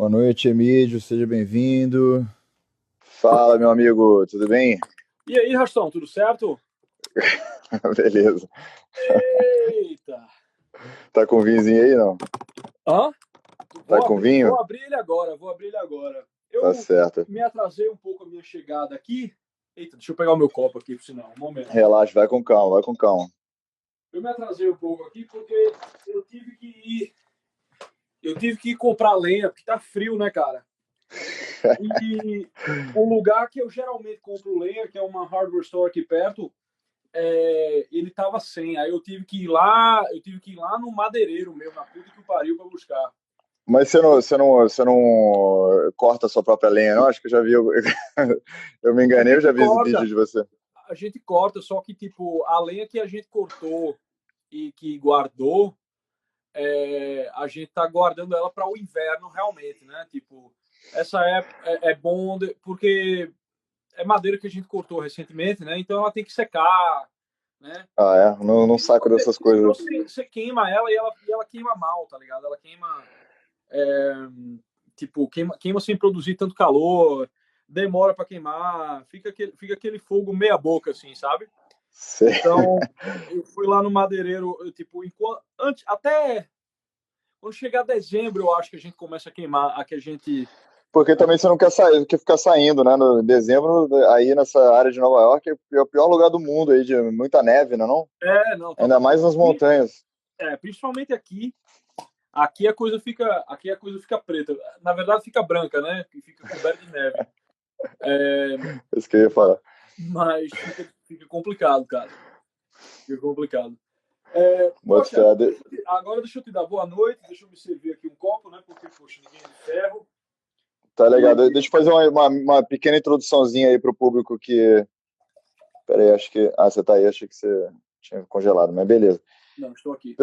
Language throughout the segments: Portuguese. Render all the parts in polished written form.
Boa noite, Emílio, seja bem-vindo. Fala, meu amigo, tudo bem? E aí, Rastão, tudo certo? Beleza. Eita! Tá com vinhozinho aí, não? Hã? Tá Vou com abrir, vinho? vou abrir ele agora, vou abrir ele agora. Tá Eu certo. me atrasei um pouco a minha chegada aqui. Eita, deixa eu pegar o meu copo aqui, por sinal, um momento. Relaxa, vai com calma, vai com calma. Eu me atrasei um pouco aqui porque eu tive que ir, eu tive que ir comprar lenha, porque tá frio, né, cara? E o lugar que eu geralmente compro lenha, que é uma hardware store aqui perto, ele tava sem. Aí eu tive que ir lá no madeireiro mesmo, na puta que o pariu pra buscar. Mas você não corta a sua própria lenha, não? Acho que eu já vi. Eu me A enganei, eu gente já vi esse vídeo corta, de você. a gente corta, só que, tipo, a lenha que a gente cortou e que guardou, a gente tá guardando ela para o inverno realmente, né? Tipo, essa é bom porque é madeira que a gente cortou recentemente, né? Então ela tem que secar, né? Ah, é? Não Porque saco dessas senão coisas. você queima ela e ela queima mal, tá ligado? Ela queima, é, tipo, queima sem produzir tanto calor, demora para queimar, fica aquele fogo meia boca, assim, sabe? Sei. Então, eu fui lá no madeireiro, tipo, até quando chegar dezembro, eu acho que a gente começa a queimar, a que a gente... Porque também você não quer sair, quer ficar saindo, né? No em dezembro, aí nessa área de Nova York, é o pior lugar do mundo aí, de muita neve, não é não? Não, tá Ainda mais maluco. nas montanhas. Principalmente aqui a coisa fica preta. Na verdade, fica branca, né? Que fica coberta de neve. É isso que eu ia falar. Mas fica complicado, cara. Fica complicado. Boto Poxa, fé. agora deixa eu te dar boa noite, deixa eu me servir aqui um copo, né? Porque, poxa, ninguém é de ferro. Tá legal. E Deixa eu fazer uma pequena introduçãozinha aí pro público que. Pera aí, acho que. Ah, você tá aí, achei que você tinha congelado, mas beleza. não, estou aqui.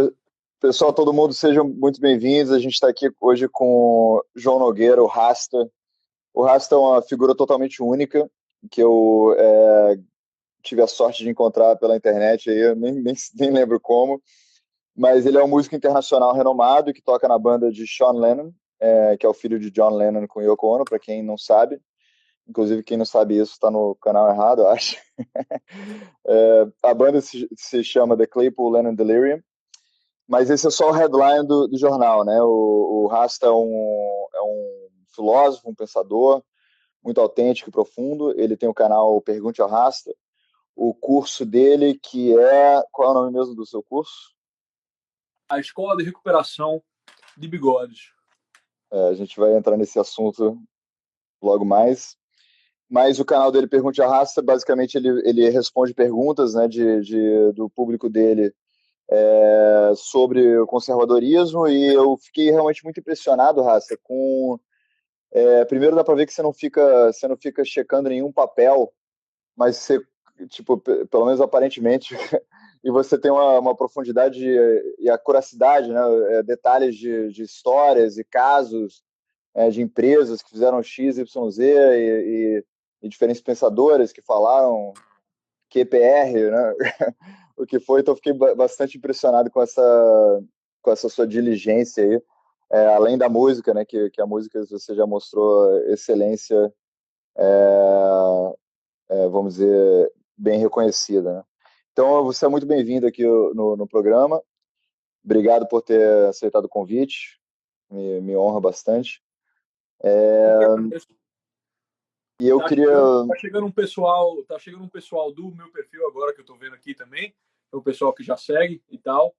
Pessoal, todo mundo, sejam muito bem-vindos. A gente está aqui hoje com o João Nogueira, o Rasta. O Rasta é uma figura totalmente única, que eu tive a sorte de encontrar pela internet, aí, eu nem lembro como, mas ele é um músico internacional renomado que toca na banda de Sean Lennon, que é o filho de John Lennon com Yoko Ono, para quem não sabe. Inclusive, quem não sabe isso está no canal errado, eu acho. A banda se chama The Claypool Lennon Delirium, mas esse é só o headline do jornal, né? O Rasta é um filósofo, um pensador muito autêntico e profundo. Ele tem o canal Pergunte ao Rasta. O curso dele, que é... Qual é o nome mesmo do seu curso? A escola de recuperação de bigodes. A gente vai entrar nesse assunto logo mais. Mas o canal dele, Pergunte ao Rasta, basicamente ele responde perguntas, né, do público dele sobre o conservadorismo, e eu fiquei realmente muito impressionado, Raça, com... primeiro dá para ver que você não fica checando nenhum papel, mas você, tipo, pelo menos aparentemente, e você tem uma profundidade e acuracidade, né, detalhes de histórias e casos de empresas que fizeram X, Y, Z e diferentes pensadores que falaram QPR, né? O que foi, então eu fiquei bastante impressionado com essa sua diligência aí, além da música, né? Que a música você já mostrou excelência, vamos dizer, bem reconhecida, né? Então você é muito bem-vindo aqui no programa. Obrigado por ter aceitado o convite, me honra bastante. Eu que agradeço. E eu Tá queria. chegando, tá chegando um pessoal do meu perfil agora que eu tô vendo aqui também. É o pessoal que já segue e tal.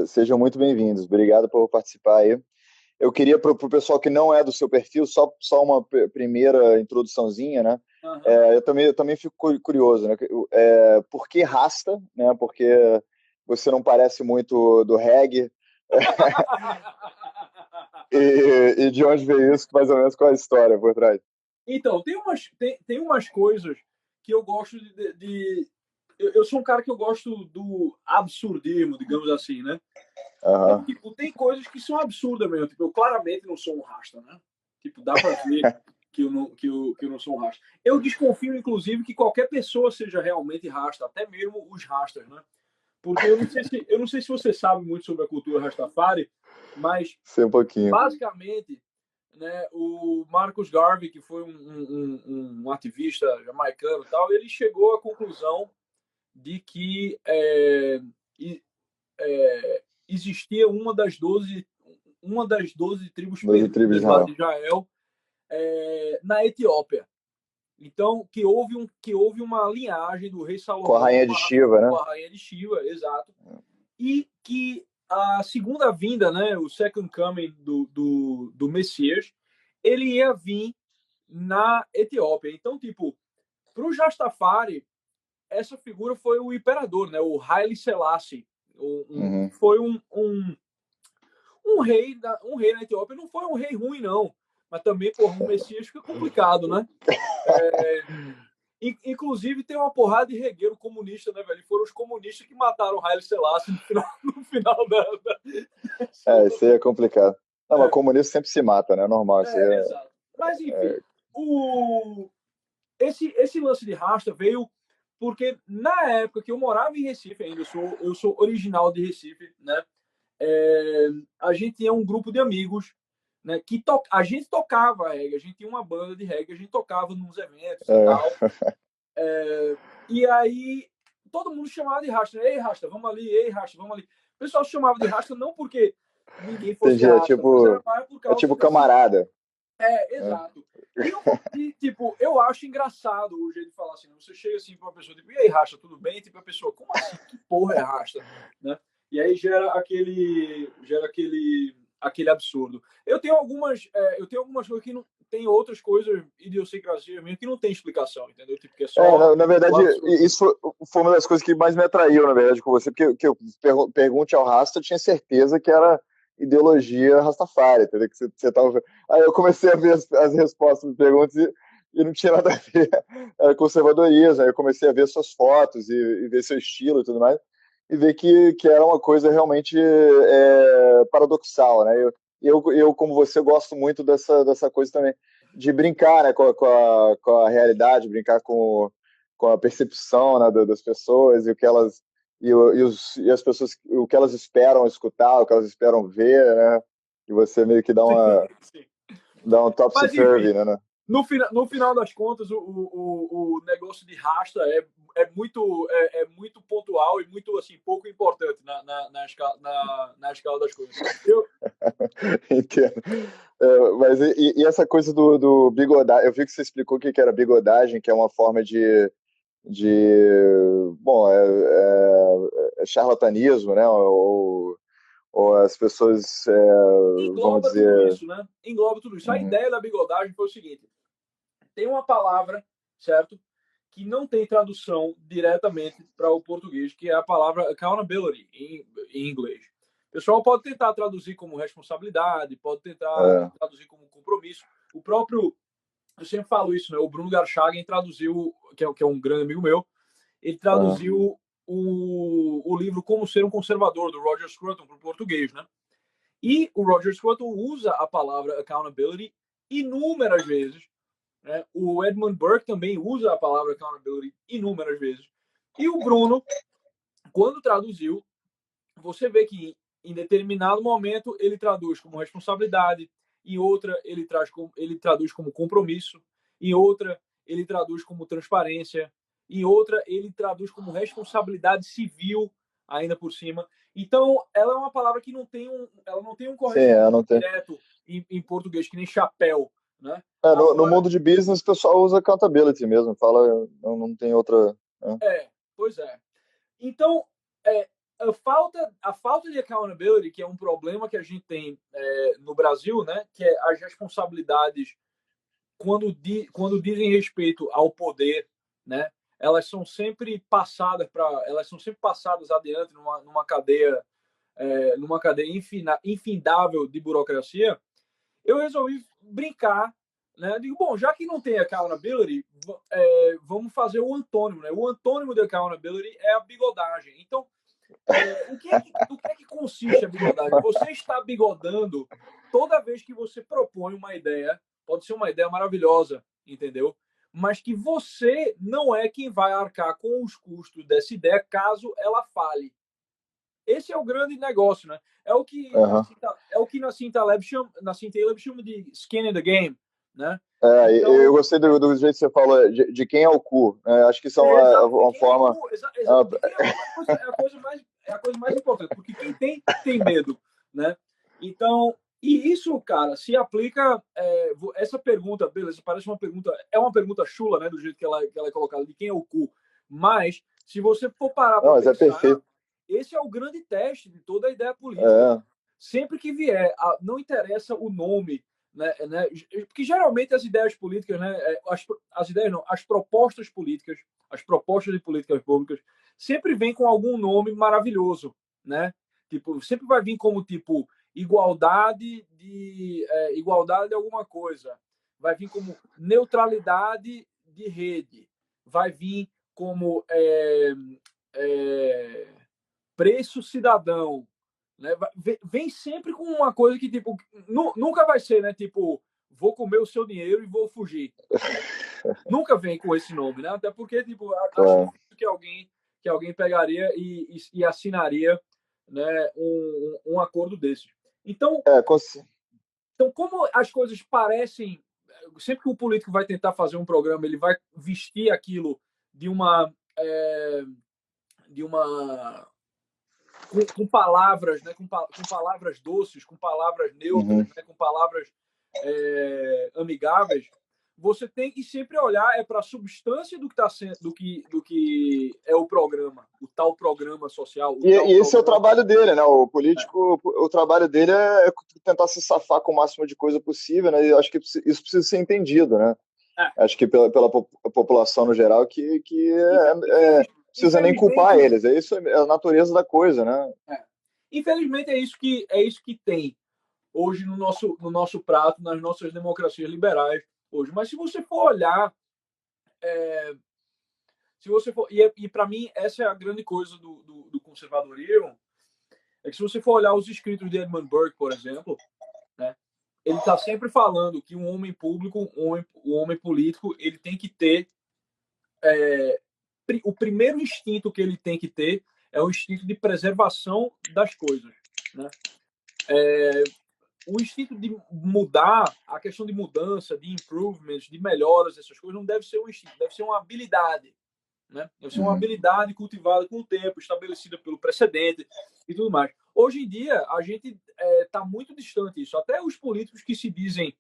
Sejam muito bem-vindos. Obrigado por participar aí. Eu queria, para o pessoal que não é do seu perfil, só uma primeira introduçãozinha, né? Uhum. Eu também fico curioso, né? Por que Rasta, né? Porque você não parece muito do reggae. E de onde veio isso, mais ou menos, qual é a história por trás? Então, tem umas coisas que eu gosto eu sou um cara que eu gosto do absurdismo, digamos assim, né? Então, Aham. tipo, tem coisas que são absurdas mesmo. Tipo, eu claramente não sou um rasta, né? Tipo, dá pra ver que eu não sou um rasta. Eu desconfio, inclusive, que qualquer pessoa seja realmente rasta, até mesmo os rastas, né? Porque eu não sei se você sabe muito sobre a cultura Rastafari, mas Sei um pouquinho. basicamente né, o Marcus Garvey, que foi um ativista jamaicano e tal, ele chegou à conclusão de que existia uma das 12 tribos 12 tribos de perdidas lá Israel. de Israel na Etiópia. Então, que houve uma linhagem do rei Salomão Com a rainha de Shiva, né? com a rainha de Shiva, exato. E que a segunda vinda, né, o second coming do Messias, ele ia vir na Etiópia. Então, tipo, para o Rastafari, essa figura foi o imperador, né, o Haile Selassie. Foi um rei na Etiópia. Não foi um rei ruim, não. Mas também, porra, um Messias fica complicado, né? Inclusive, tem uma porrada de regueiro comunista, né, velho? Foram os comunistas que mataram o Haile Selassie no final isso aí é complicado. Não, mas comunista sempre se mata, né? Normal. Exato. Mas, enfim, esse lance de rasta veio porque na época que eu morava em Recife ainda, eu sou original de Recife, né? A gente tinha um grupo de amigos, né, que a gente tocava reggae, a gente tinha uma banda de reggae, a gente tocava nos eventos e tal. E aí todo mundo chamava de rasta, né? Ei, rasta, vamos ali, ei, rasta, vamos ali. O pessoal chamava de rasta não porque ninguém fosse Entendi, rasta, mas era mais por causa tipo camarada. Exato. E, tipo, eu acho engraçado o jeito de falar assim. Você chega assim pra uma pessoa, tipo, e aí, rasta, tudo bem? Tipo, a pessoa, como assim? Que porra é rasta? Né? E aí gera aquele absurdo. Eu tenho algumas coisas que não tem outras coisas, idiosincrasia mesmo, que não tem explicação, entendeu? Tipo, que é só. Na verdade, isso foi uma das coisas que mais me atraiu, na verdade, com você, porque que eu pergunte ao Rasta, eu tinha certeza que era ideologia Rastafari, entendeu? Que você tava... Aí eu comecei a ver as respostas das perguntas e não tinha nada a ver. Era conservadorismo. Aí eu comecei a ver suas fotos e ver seu estilo e tudo mais, e ver que era uma coisa realmente paradoxal, né? Eu, como você, gosto muito dessa coisa também, de brincar, né, com a realidade, brincar com a percepção, né, das pessoas e o que elas e as pessoas, o que elas esperam escutar, o que elas esperam ver, né? E você meio que dá um topsy-turvy, né? No final das contas, o negócio de rasta é muito pontual e muito assim, pouco importante na escala das coisas. Entendo. Mas e essa coisa do bigodagem? Eu vi que você explicou o que era bigodagem, que é uma forma bom, é charlatanismo, né? Ou as pessoas, vamos Engloba tudo dizer... isso, né? Engloba tudo isso. A ideia da bigodagem foi o seguinte: tem uma palavra, certo? Que não tem tradução diretamente para o português, que é a palavra accountability em inglês. O pessoal pode tentar traduzir como responsabilidade, pode tentar traduzir como compromisso. O próprio, eu sempre falo isso, né? O Bruno Garchagen traduziu, que é um grande amigo meu, ele traduziu o livro Como Ser um Conservador, do Roger Scruton, para o português, né? E o Roger Scruton usa a palavra accountability inúmeras vezes, né? O Edmund Burke também usa a palavra accountability inúmeras vezes. E o Bruno, quando traduziu, você vê que em determinado momento ele traduz como responsabilidade, em outra ele traduz como compromisso, em outra ele traduz como transparência, em outra ele traduz como responsabilidade civil, ainda por cima. Então, ela é uma palavra que não tem um correspondente direto em português, que nem chapéu, né? No mundo de business, o pessoal usa accountability mesmo, fala, não tem outra... Pois é. Então, a falta de accountability, que é um problema que a gente tem no Brasil, né, que é as responsabilidades quando dizem respeito ao poder, né, elas são sempre passadas adiante numa cadeia infindável de burocracia. Eu resolvi brincar, né? Digo, bom, já que não tem accountability, vamos fazer o antônimo, né? O antônimo de accountability é a bigodagem. Então, o que é que consiste a bigodagem? Você está bigodando toda vez que você propõe uma ideia, pode ser uma ideia maravilhosa, entendeu? Mas que você não é quem vai arcar com os custos dessa ideia caso ela fale. esse é o grande negócio, né? É o que Nassim Taleb chama de skin in the game, né? Eu Então, gostei do jeito que você falou, de quem é o cu. Acho que isso é exato, de uma quem é o forma. cu, de quem é o cu é a coisa mais importante, porque quem tem medo, né? Então, e isso, cara, se aplica essa pergunta, beleza, parece uma pergunta chula, né, do jeito que ela é colocada, de quem é o cu, mas se você for parar Não, para mas é pensar, perfeito. esse é o grande teste de toda a ideia política. É, Sempre que vier, não interessa o nome, né, porque geralmente as ideias políticas, né, as ideias não, as propostas políticas, as propostas de políticas públicas, sempre vêm com algum nome maravilhoso, né? Tipo, sempre vai vir como tipo igualdade de alguma coisa, vai vir como neutralidade de rede, vai vir como preço cidadão, né? Vem sempre com uma coisa que, tipo, nunca vai ser, né? Tipo, vou comer o seu dinheiro e vou fugir. Nunca vem com esse nome, né? Até porque, tipo, acho claro. difícil que alguém pegaria e assinaria, né, um acordo desses. Então, É, como as coisas parecem, sempre que o político vai tentar fazer um programa, ele vai vestir aquilo de uma de uma com palavras, né, com palavras doces, com palavras neutras, uhum. né, com palavras amigáveis, você tem que sempre olhar para a substância do que está sendo, do que é o programa, o tal programa social, o tal E esse é o programa. trabalho dele, né? O político, o trabalho dele é tentar se safar com o máximo de coisa possível, né? E eu acho que isso precisa ser entendido, né? É, Acho que pela população no geral que precisa nem culpar infelizmente, eles. Isso é a natureza da coisa, né? é, infelizmente é isso que tem hoje no nosso prato, nas nossas democracias liberais hoje. Mas se você for olhar, se você for e para mim essa é a grande coisa do conservadorismo, é que se você for olhar os escritos de Edmund Burke, por exemplo, né, ele está sempre falando que um homem público, um homem político, ele tem que ter o primeiro instinto que ele tem que ter é o instinto de preservação das coisas, né? O instinto de mudar, a questão de mudança, de improvements, de melhoras, essas coisas, não deve ser um instinto, deve ser uma habilidade, né? Deve ser uma Uhum. habilidade cultivada com o tempo, estabelecida pelo precedente e tudo mais. Hoje em dia, a gente está muito distante disso. Até os políticos que se dizem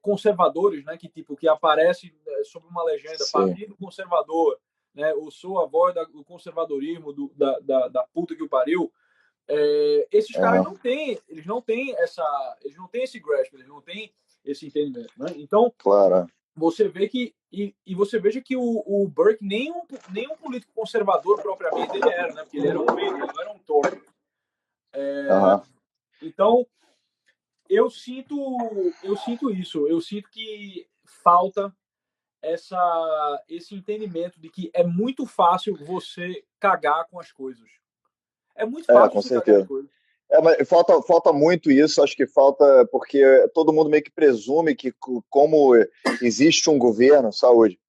conservadores, né? Que aparecem sob uma legenda Sim. Partido Conservador, né? Ou sou a voz do conservadorismo, da puta que o pariu. Esses caras Uhum. não têm, eles não têm esse grasp, eles não têm esse entendimento, né? Então, Claro. você vê que você veja que o Burke nem um político conservador propriamente ele era, né? Porque ele era um Whig, ele não era um Tory. Uhum. Então eu sinto isso, eu sinto que falta esse entendimento de que é muito fácil você cagar com as coisas. É muito fácil Com você cagar as certeza. coisas. Mas falta muito isso, acho que falta porque todo mundo meio que presume que como existe um governo, saúde,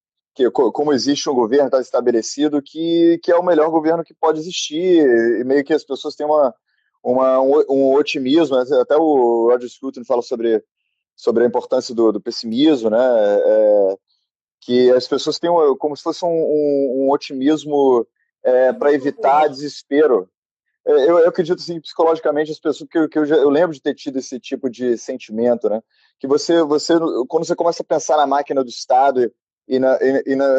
como existe um governo está estabelecido que é o melhor governo que pode existir, e meio que as pessoas têm um otimismo, né? Até o Roger Scruton fala sobre a importância do pessimismo, né? Que as pessoas têm como se fosse um otimismo para evitar desespero. Eu acredito assim, psicologicamente as pessoas eu lembro de ter tido esse tipo de sentimento, né? Que você quando você começa a pensar na máquina do Estado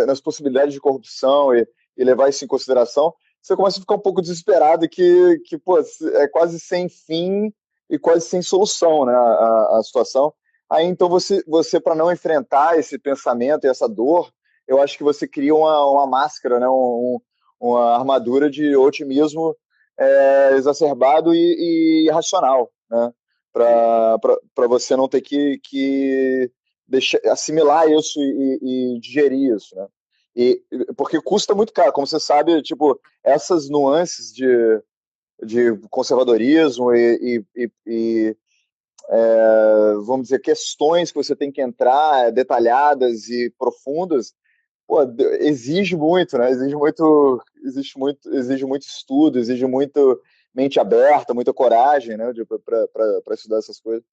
nas possibilidades de corrupção e levar isso em consideração, você começa a ficar um pouco desesperado que pô, é quase sem fim e quase sem solução, né? A situação. Aí então você para não enfrentar esse pensamento e essa dor, eu acho que você cria uma máscara, né? Uma armadura de otimismo exacerbado e irracional, né? Sim. Para você não ter que assimilar isso e digerir isso, né? Porque custa muito caro, como você sabe, tipo, essas nuances de conservadorismo vamos dizer, questões que você tem que entrar detalhadas e profundas, pô, exige muito, né? Exige muito estudo, exige muito mente aberta, muita coragem, né? Para estudar essas coisas.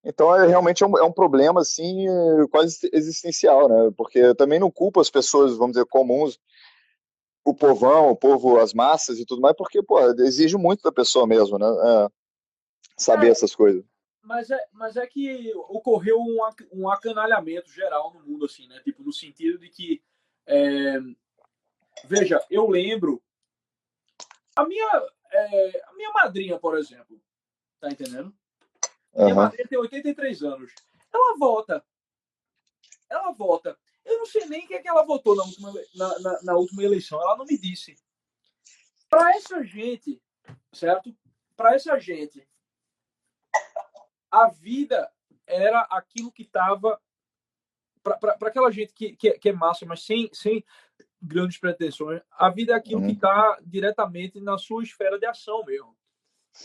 Então, realmente é um problema, assim, quase existencial, né? Porque eu também não culpo as pessoas, vamos dizer, comuns, o povão, o povo, as massas e tudo mais, porque, pô, exige muito da pessoa mesmo, né? Saber É, essas coisas. mas é que ocorreu um acanalhamento geral no mundo, assim, né? Tipo, no sentido de que, é, veja, eu lembro, a minha, a minha madrinha, por exemplo, tá entendendo? Minha Aham. madrinha tem 83 anos. Ela vota, ela vota. Eu não sei nem o que é que ela votou na última eleição, ela não me disse. Para essa gente, certo? Para essa gente, a vida era aquilo que estava. Para aquela gente que é massa, mas sem grandes pretensões, a vida é aquilo que Uhum. está diretamente na sua esfera de ação mesmo.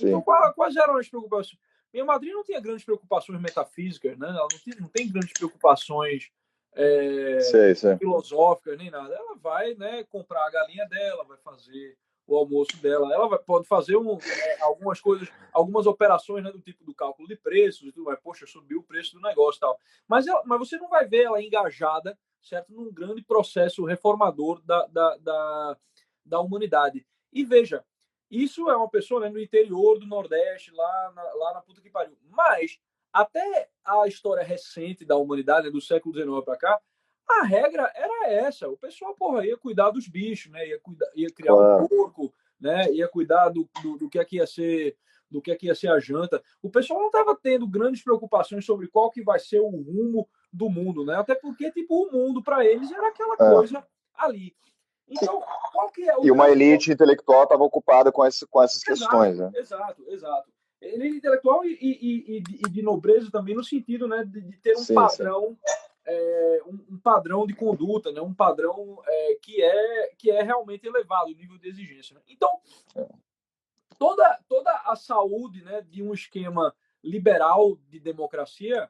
Então, Sim. quais eram as preocupações? Minha madrinha não tinha grandes preocupações metafísicas, né? Ela não tem grandes preocupações Sei. filosóficas nem nada. Ela vai, né, comprar a galinha dela, vai fazer o almoço dela. Ela pode fazer algumas coisas, algumas operações, né, do tipo do cálculo de preços e tudo mais. Poxa, subiu o preço do negócio e tal. Mas você não vai ver ela engajada, certo, num grande processo reformador da humanidade. E veja, isso é uma pessoa, né, no interior do Nordeste, lá na puta que pariu. Mas, até a história recente da humanidade, né, do século XIX para cá, a regra era essa. O pessoal, porra, ia cuidar dos bichos, né? Ia criar um Claro. porco, né? Ia cuidar do que é que ia ser, do que é que ia ser a janta. O pessoal não estava tendo grandes preocupações sobre qual que vai ser o rumo do mundo, né? Até porque, tipo, o mundo para eles era aquela É. coisa ali. Então, qual que é o E uma grande. elite intelectual estava ocupada com essas questões, Exato, né? exato, exato. Ele é intelectual e de nobreza também, no sentido, né, de ter um Sim. padrão, um padrão de conduta, né, um padrão que é realmente elevado, o nível de exigência. Né? Então, toda a saúde, né, de um esquema liberal de democracia,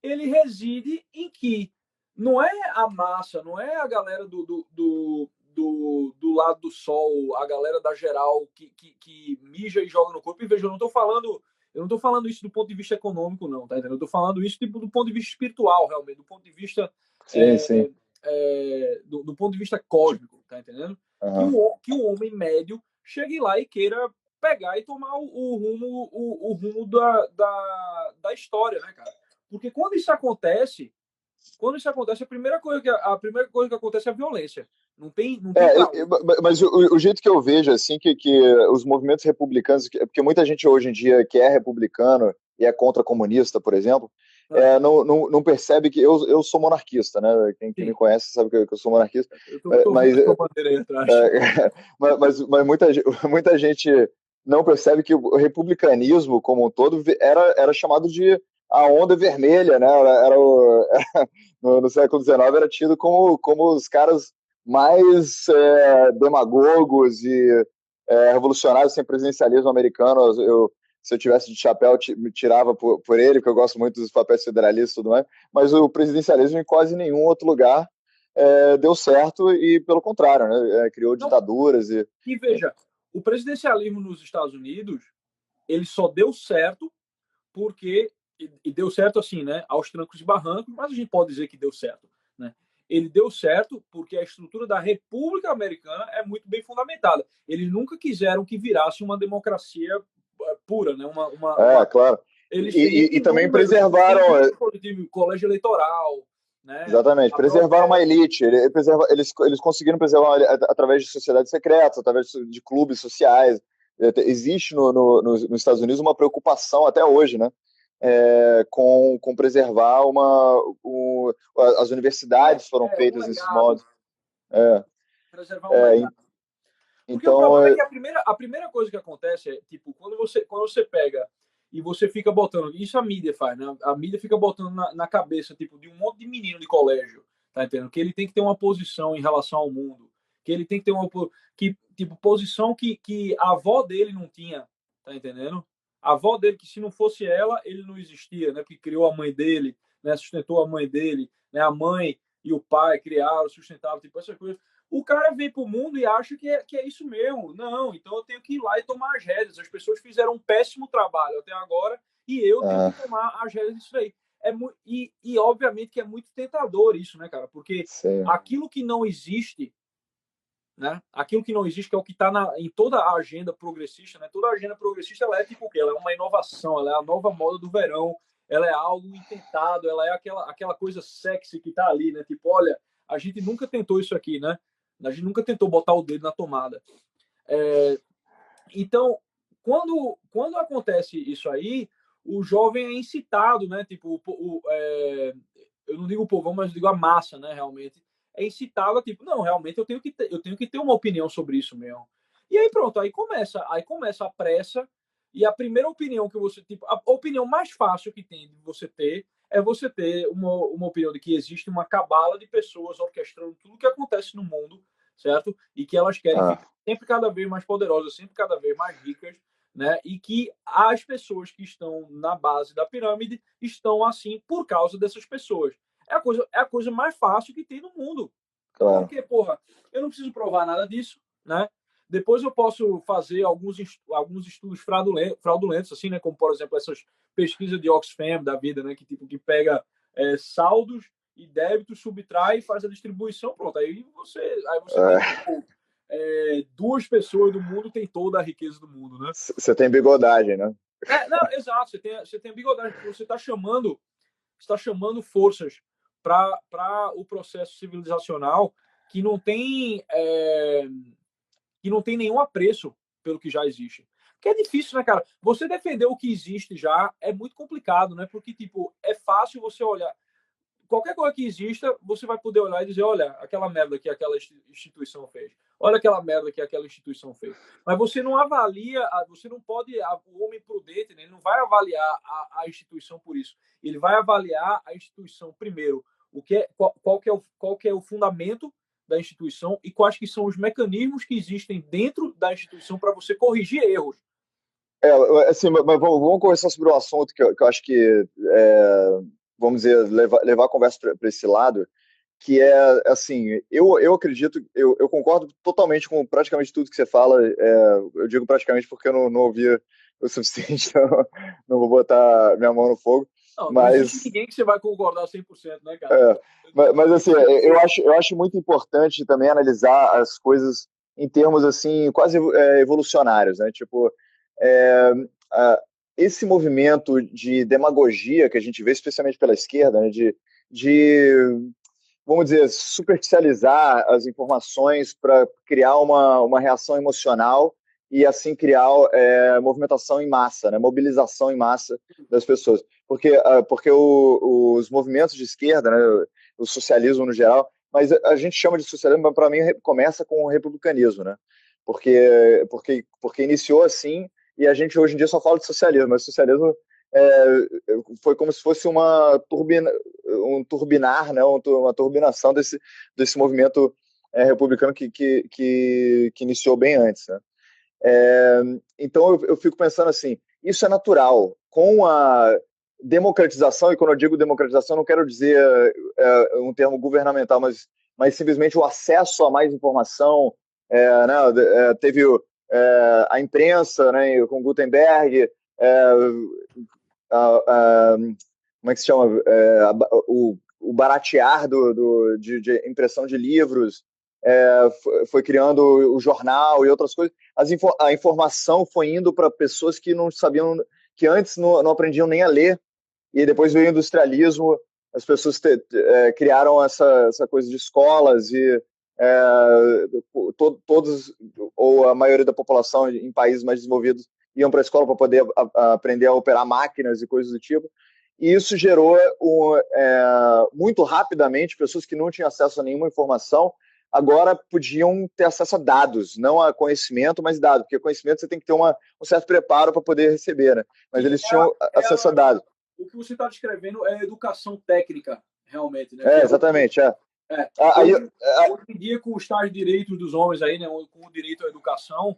ele reside em que não é a massa, não é a galera do lado do sol, a galera da geral que mija e joga no corpo. E veja, eu não tô falando isso do ponto de vista econômico, não, tá entendendo? Eu tô falando isso tipo, do ponto de vista espiritual, realmente, do ponto de vista Sim. do ponto de vista cósmico, tá entendendo? Que Aham. o homem médio chegue lá e queira pegar e tomar o rumo da história, né, cara? Porque quando isso acontece, a primeira coisa que acontece é a violência. Não tem É, para onde. mas o jeito que eu vejo, assim, que os movimentos republicanos, porque muita gente hoje em dia que é republicano e é contra comunista, por exemplo, Ah, não percebe que eu sou monarquista, né? Quem me sim, conhece sabe que eu sou monarquista, eu tô mas, vendo a sua bandeira aí atrás. mas muita gente não percebe que o republicanismo como um todo era chamado de a onda vermelha, né? No século XIX era tido como os caras mais demagogos e revolucionários sem presidencialismo americano. Se eu tivesse de chapéu, me tirava por ele, porque eu gosto muito dos papéis federalistas e tudo mais, mas o presidencialismo em quase nenhum outro lugar deu certo e, pelo contrário, né, criou Não, ditaduras e... e veja, o presidencialismo nos Estados Unidos, ele só deu certo porque e deu certo assim, né, aos trancos e barrancos, mas a gente pode dizer que deu certo, né? Ele deu certo porque a estrutura da República Americana é muito bem fundamentada. Eles nunca quiseram que virasse uma democracia pura, né? Claro. Eles têm E N também números, eles têm preservaram, grandes dispositivos, colégio eleitoral, né? exatamente, A preservaram uma própria. elite. Eles conseguiram preservar através de sociedades secretas, através de clubes sociais. Existe nos Estados Unidos uma preocupação até hoje, né? Com preservar as universidades foram Um feitas nesses legado, modos. É, preservar um é, legado. Porque o então, problema é que a primeira coisa que acontece é, tipo, quando você pega e você fica botando, isso a mídia faz, né? A mídia fica botando na cabeça, tipo, de um monte de menino de colégio, tá entendendo? Que ele tem que ter uma posição em relação ao mundo, que ele tem que ter tipo, posição que a avó dele não tinha, tá entendendo? A avó dele, que se não fosse ela, ele não existia, né? Que criou a mãe dele, né? Sustentou a mãe dele, né? A mãe e o pai criaram, sustentaram, tipo, essas coisas. O cara vem pro mundo e acha que é isso mesmo. Não, então eu tenho que ir lá e tomar as rédeas. As pessoas fizeram um péssimo trabalho até agora e eu tenho que tomar as rédeas disso aí. E obviamente que é muito tentador isso, né, cara? Porque sim. aquilo que não existe, né? Aquilo que não existe, que é o que está em toda a agenda progressista, né? Toda a agenda progressista ela é tipo o quê? Ela é uma inovação, ela é a nova moda do verão, ela é algo intentado, ela é aquela coisa sexy que está ali, né? Tipo, olha, a gente nunca tentou isso aqui, né? A gente nunca tentou botar o dedo na tomada. Então, quando acontece isso aí, o jovem é incitado, né? Tipo, eu não digo o povão, mas eu digo a massa, né? Realmente é incitado a tipo, não, realmente eu tenho que ter uma opinião sobre isso mesmo. E aí pronto, aí começa a pressa e a primeira opinião que você tipo, a opinião mais fácil que tem de você ter é você ter uma opinião de que existe uma cabala de pessoas orquestrando tudo que acontece no mundo, certo? E que elas querem ficar sempre cada vez mais poderosas, sempre cada vez mais ricas, né? E que as pessoas que estão na base da pirâmide estão assim por causa dessas pessoas. É a coisa mais fácil que tem no mundo. Claro. Porque, porra, eu não preciso provar nada disso, né? Depois eu posso fazer alguns estudos fraudulentos, assim, né? Como, por exemplo, essas pesquisas de Oxfam da vida, né? Que, tipo, que pega saldos e débitos, subtrai e faz a distribuição, pronto. Aí você tem, tipo, duas pessoas do mundo têm toda a riqueza do mundo, né? Você tem bigodagem, né? Não, exato, você tem a bigodagem, porque você está chamando forças para o processo civilizacional que não tem nenhum apreço pelo que já existe. Porque é difícil, né, cara? Você defender o que existe já é muito complicado, né? Porque, tipo, é fácil você olhar. Qualquer coisa que exista, você vai poder olhar e dizer, olha, aquela merda que aquela instituição fez. Olha aquela merda que aquela instituição fez. Mas você não avalia, você não pode, o homem prudente, né, ele não vai avaliar a instituição por isso. Ele vai avaliar a instituição primeiro, qual que é o fundamento da instituição e quais que são os mecanismos que existem dentro da instituição para você corrigir erros. Assim, mas vamos conversar sobre um assunto que eu acho que, vamos dizer, levar a conversa para esse lado, que é, assim, eu acredito, eu concordo totalmente com praticamente tudo que você fala, eu digo praticamente porque eu não ouvi o suficiente, então não vou botar minha mão no fogo, Não existe mas... ninguém que você vai concordar 100%, né, cara? Mas assim, eu acho muito importante também analisar as coisas em termos, assim, quase evolucionários, né? Tipo, é, a, esse movimento de demagogia que a gente vê, especialmente pela esquerda, né? De vamos dizer, superficializar as informações para criar uma reação emocional e assim criar movimentação em massa, né? Mobilização em massa das pessoas. Porque os movimentos de esquerda, né? O socialismo no geral, mas a gente chama de socialismo, mas para mim começa com o republicanismo, né? Porque iniciou assim e a gente hoje em dia só fala de socialismo, mas socialismo foi como se fosse um turbinar, né, uma turbinação desse movimento republicano que iniciou bem antes. Né? Então eu fico pensando assim, isso é natural. Com a democratização, e quando eu digo democratização, não quero dizer um termo governamental, mas simplesmente o acesso a mais informação, né, teve a imprensa, né, com Gutenberg, como é que se chama? O baratear de impressão de livros, foi criando o jornal e outras coisas. A informação foi indo para pessoas que não sabiam, que antes não aprendiam nem a ler, e depois veio o industrialismo, as pessoas criaram essa coisa de escolas e todos, ou a maioria da população em países mais desenvolvidos iam para a escola para poder aprender a operar máquinas e coisas do tipo. E isso gerou muito rapidamente pessoas que não tinham acesso a nenhuma informação agora podiam ter acesso a dados, não a conhecimento, mas dados, porque conhecimento você tem que ter um certo preparo para poder receber, né? Mas eles tinham acesso a dados. O que você está descrevendo é educação técnica, realmente, né? Exatamente, Hoje em dia, com os tais direitos dos homens aí, né, com o direito à educação,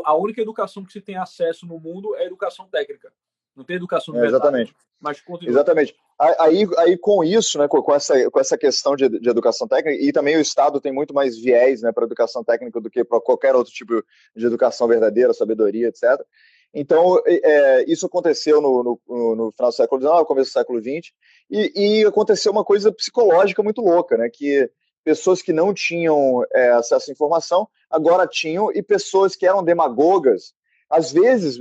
a única educação que se tem acesso no mundo é a educação técnica. Não tem educação universal. Exatamente. Mas continua. Exatamente. Aí com isso, né, com essa questão de educação técnica, e também o Estado tem muito mais viés, né, para educação técnica do que para qualquer outro tipo de educação verdadeira, sabedoria, etc. Então, isso aconteceu no final do século XIX, começo do século XX, e aconteceu uma coisa psicológica muito louca, né, que pessoas que não tinham acesso à informação agora tinham, e pessoas que eram demagogas, às vezes,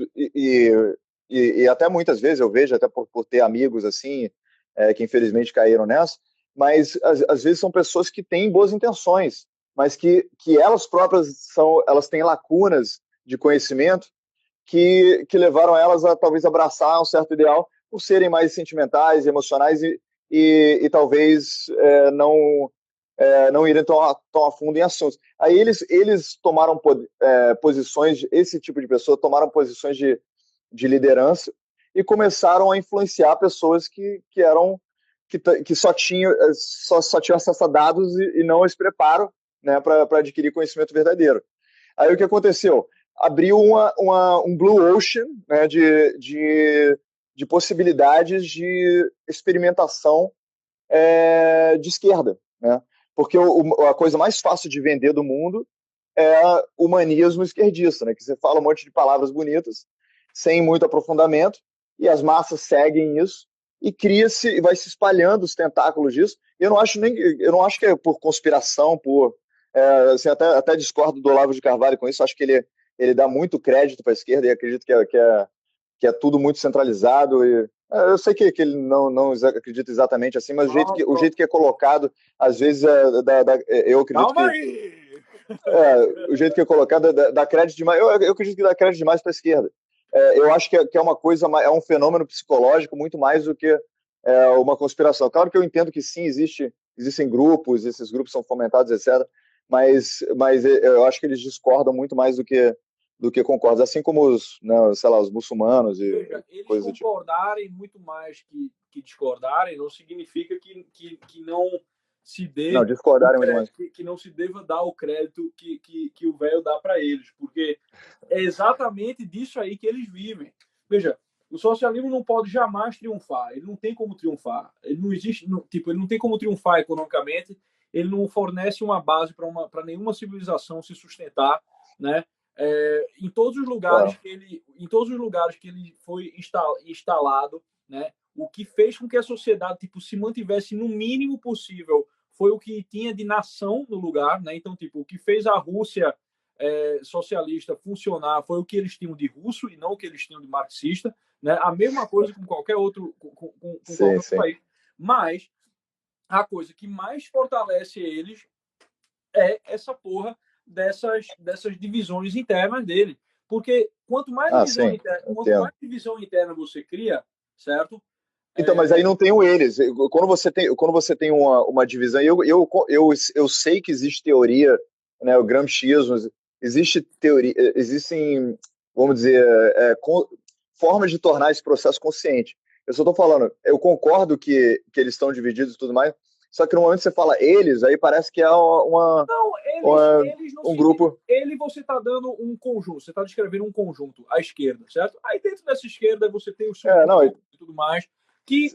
e até muitas vezes eu vejo, até por ter amigos assim, que infelizmente caíram nessa, mas às vezes são pessoas que têm boas intenções, mas que elas próprias elas têm lacunas de conhecimento que levaram elas a talvez abraçar um certo ideal por serem mais sentimentais, emocionais e talvez não irem tão a fundo em assuntos. Aí eles tomaram posições, esse tipo de pessoa tomaram posições de liderança e começaram a influenciar pessoas que só tinham acesso a dados e não esse preparo, né, para adquirir conhecimento verdadeiro. Aí o que aconteceu? Abriu um blue ocean, né, de possibilidades de experimentação de esquerda, né? Porque a coisa mais fácil de vender do mundo é humanismo esquerdista, né? Que você fala um monte de palavras bonitas, sem muito aprofundamento, e as massas seguem isso, e cria-se e vai se espalhando os tentáculos disso. Eu não acho que é por conspiração, assim, até discordo do Olavo de Carvalho com isso. Acho que ele dá muito crédito para a esquerda e acredito que é tudo muito centralizado. Eu sei que ele não acredita exatamente assim, mas o jeito que é colocado, às vezes, eu acredito Calma aí! o jeito que é colocado dá crédito demais. Eu acredito que dá crédito demais para a esquerda. Eu acho que é uma coisa, é um fenômeno psicológico muito mais do que uma conspiração. Claro que eu entendo que sim, existem grupos, esses grupos são fomentados, etc. Mas eu acho que eles discordam muito mais do que concordam, assim como os muçulmanos e Veja, eles coisas do tipo. concordarem muito mais que discordarem não significa que não se dê Não, discordarem muito mais. que não se deva dar o crédito que o velho dá para eles, porque é exatamente disso aí que eles vivem. Veja, o socialismo não pode jamais triunfar, ele não tem como triunfar, ele não existe, ele não tem como triunfar economicamente, ele não fornece uma base para nenhuma civilização se sustentar, né? Em todos os lugares que ele foi instalado, né? O que fez com que a sociedade se mantivesse no mínimo possível foi o que tinha de nação no lugar, né? Então, o que fez a Rússia socialista funcionar foi o que eles tinham de russo e não o que eles tinham de marxista, né? A mesma coisa com qualquer outro, qualquer outro país. Mas a coisa que mais fortalece eles é essa porra dessas divisões internas dele. Porque quanto mais divisão interna você cria, certo? Então, mas aí não tem o eles. Quando você tem uma divisão, eu sei que existe teoria, né, o gramsciismo, existem, vamos dizer, formas de tornar esse processo consciente. Eu só estou falando, eu concordo que eles estão divididos e tudo mais, só que no momento que você fala eles, aí parece que é um grupo. Você está dando um conjunto, você está descrevendo um conjunto à esquerda, certo? Aí dentro dessa esquerda você tem o seu e tudo mais. E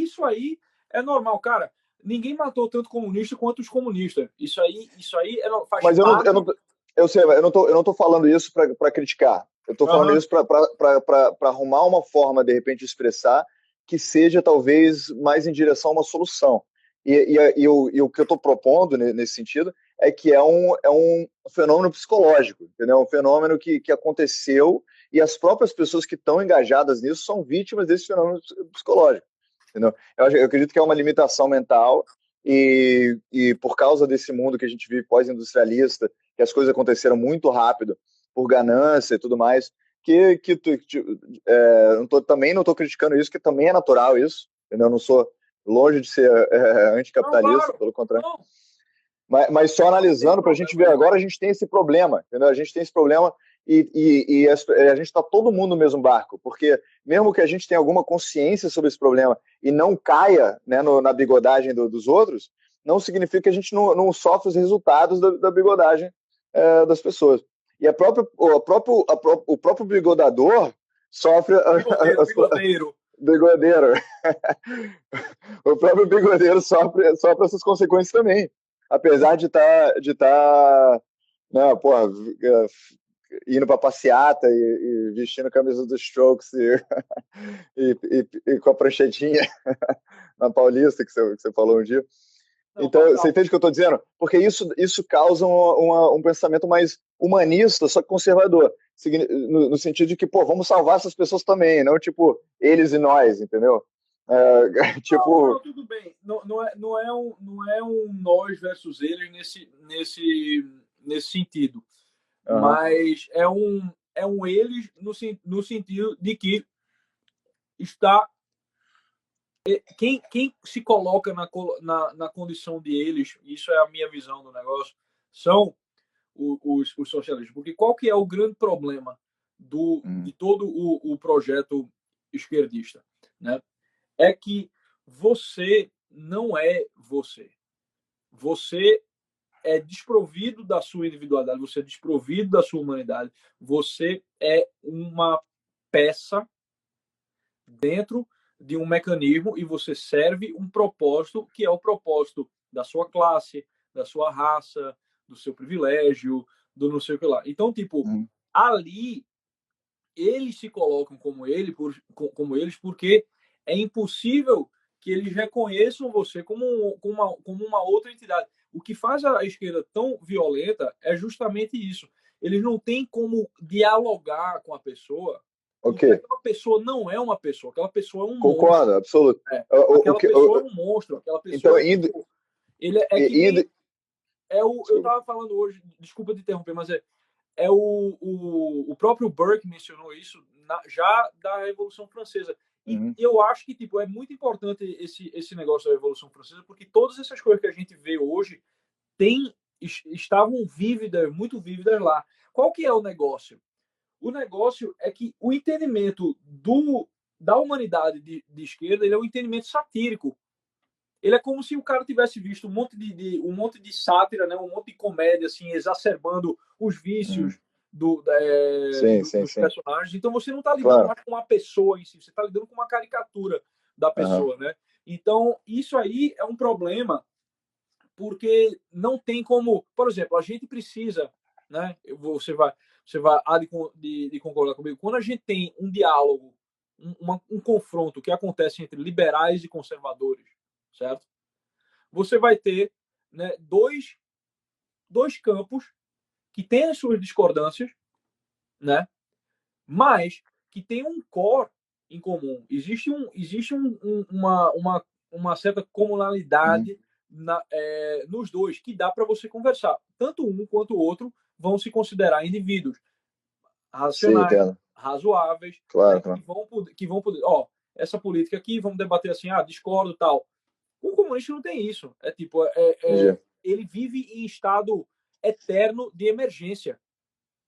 isso aí é normal, cara. Ninguém matou tanto comunista quanto os comunistas. Isso aí faz Mas parte. Eu não tô falando isso para criticar. Eu tô falando isso para arrumar uma forma, de repente, de expressar que seja talvez mais em direção a uma solução. E o que eu estou propondo nesse sentido é que é um fenômeno psicológico, entendeu? Um fenômeno que aconteceu e as próprias pessoas que estão engajadas nisso são vítimas desse fenômeno psicológico, entendeu? Eu acredito que é uma limitação mental e por causa desse mundo que a gente vive pós-industrialista, que as coisas aconteceram muito rápido, por ganância e tudo mais, também não estou criticando isso, que também é natural isso, entendeu? Eu não sou longe de ser anticapitalista, claro, pelo contrário. Mas só analisando para a gente ver agora, a gente tem esse problema, entendeu? A gente tem esse problema e a gente está todo mundo no mesmo barco, porque mesmo que a gente tenha alguma consciência sobre esse problema e não caia, né, na bigodagem dos outros, não significa que a gente não sofre os resultados da bigodagem das pessoas. E o próprio bigodador sofre Bigodeiro. bigodeiro. O próprio bigodeiro sofre essas consequências também. Apesar de estar né, porra, indo para passeata e vestindo a camisa dos Strokes e com a pranchetinha na Paulista, que você falou um dia. Não, Então, total. você entende o que eu estou dizendo? Porque isso causa um pensamento mais humanista, só que conservador. No sentido de que, pô, vamos salvar essas pessoas também, não tipo, eles e nós, entendeu? Tipo. Não, tudo bem. Não é um nós versus eles nesse sentido. Mas é um eles no sentido de que está. Quem se coloca na condição de eles, isso é a minha visão do negócio, são os socialistas. Porque qual que é o grande problema de todo o projeto esquerdista? Né? É que você não é você. Você é desprovido da sua individualidade, você é desprovido da sua humanidade, você é uma peça dentro de um mecanismo e você serve um propósito que é o propósito da sua classe, da sua raça, do seu privilégio, do não sei o que lá. Então, tipo, ali eles se colocam como eles porque é impossível que eles reconheçam você como uma outra entidade. O que faz a esquerda tão violenta é justamente isso. Eles não têm como dialogar com a pessoa, porque aquela pessoa não é uma pessoa, aquela pessoa é um monstro. Concordo, absoluto. Aquela pessoa é um monstro, aquela pessoa então, eu estava falando hoje, desculpa te interromper, mas o próprio Burke mencionou isso já da Revolução Francesa. E eu acho que tipo, é muito importante esse negócio da Revolução Francesa, porque todas essas coisas que a gente vê hoje estavam vívidas, muito vívidas lá. Qual que é o negócio? O negócio é que o entendimento da humanidade de esquerda ele é um entendimento satírico. Ele é como se o cara tivesse visto um monte de sátira, né? Um monte de comédia, assim, exacerbando os vícios dos personagens. Então você não está lidando mais com uma pessoa em si, você está lidando com uma caricatura da pessoa, né? Então isso aí é um problema, porque não tem como, por exemplo, a gente precisa, né? Você vai de concordar comigo. Quando a gente tem um diálogo, um confronto que acontece entre liberais e conservadores, certo? Você vai ter, né, dois campos que têm as suas discordâncias, né? Mas que tem um core em comum. Existe uma certa comunalidade nos dois que dá para você conversar. Tanto um quanto o outro vão se considerar indivíduos racionais, razoáveis, claro, né, que vão poder, essa política aqui, vamos debater assim, discordo, tal. O comunista não tem isso. É tipo, ele vive em estado eterno de emergência.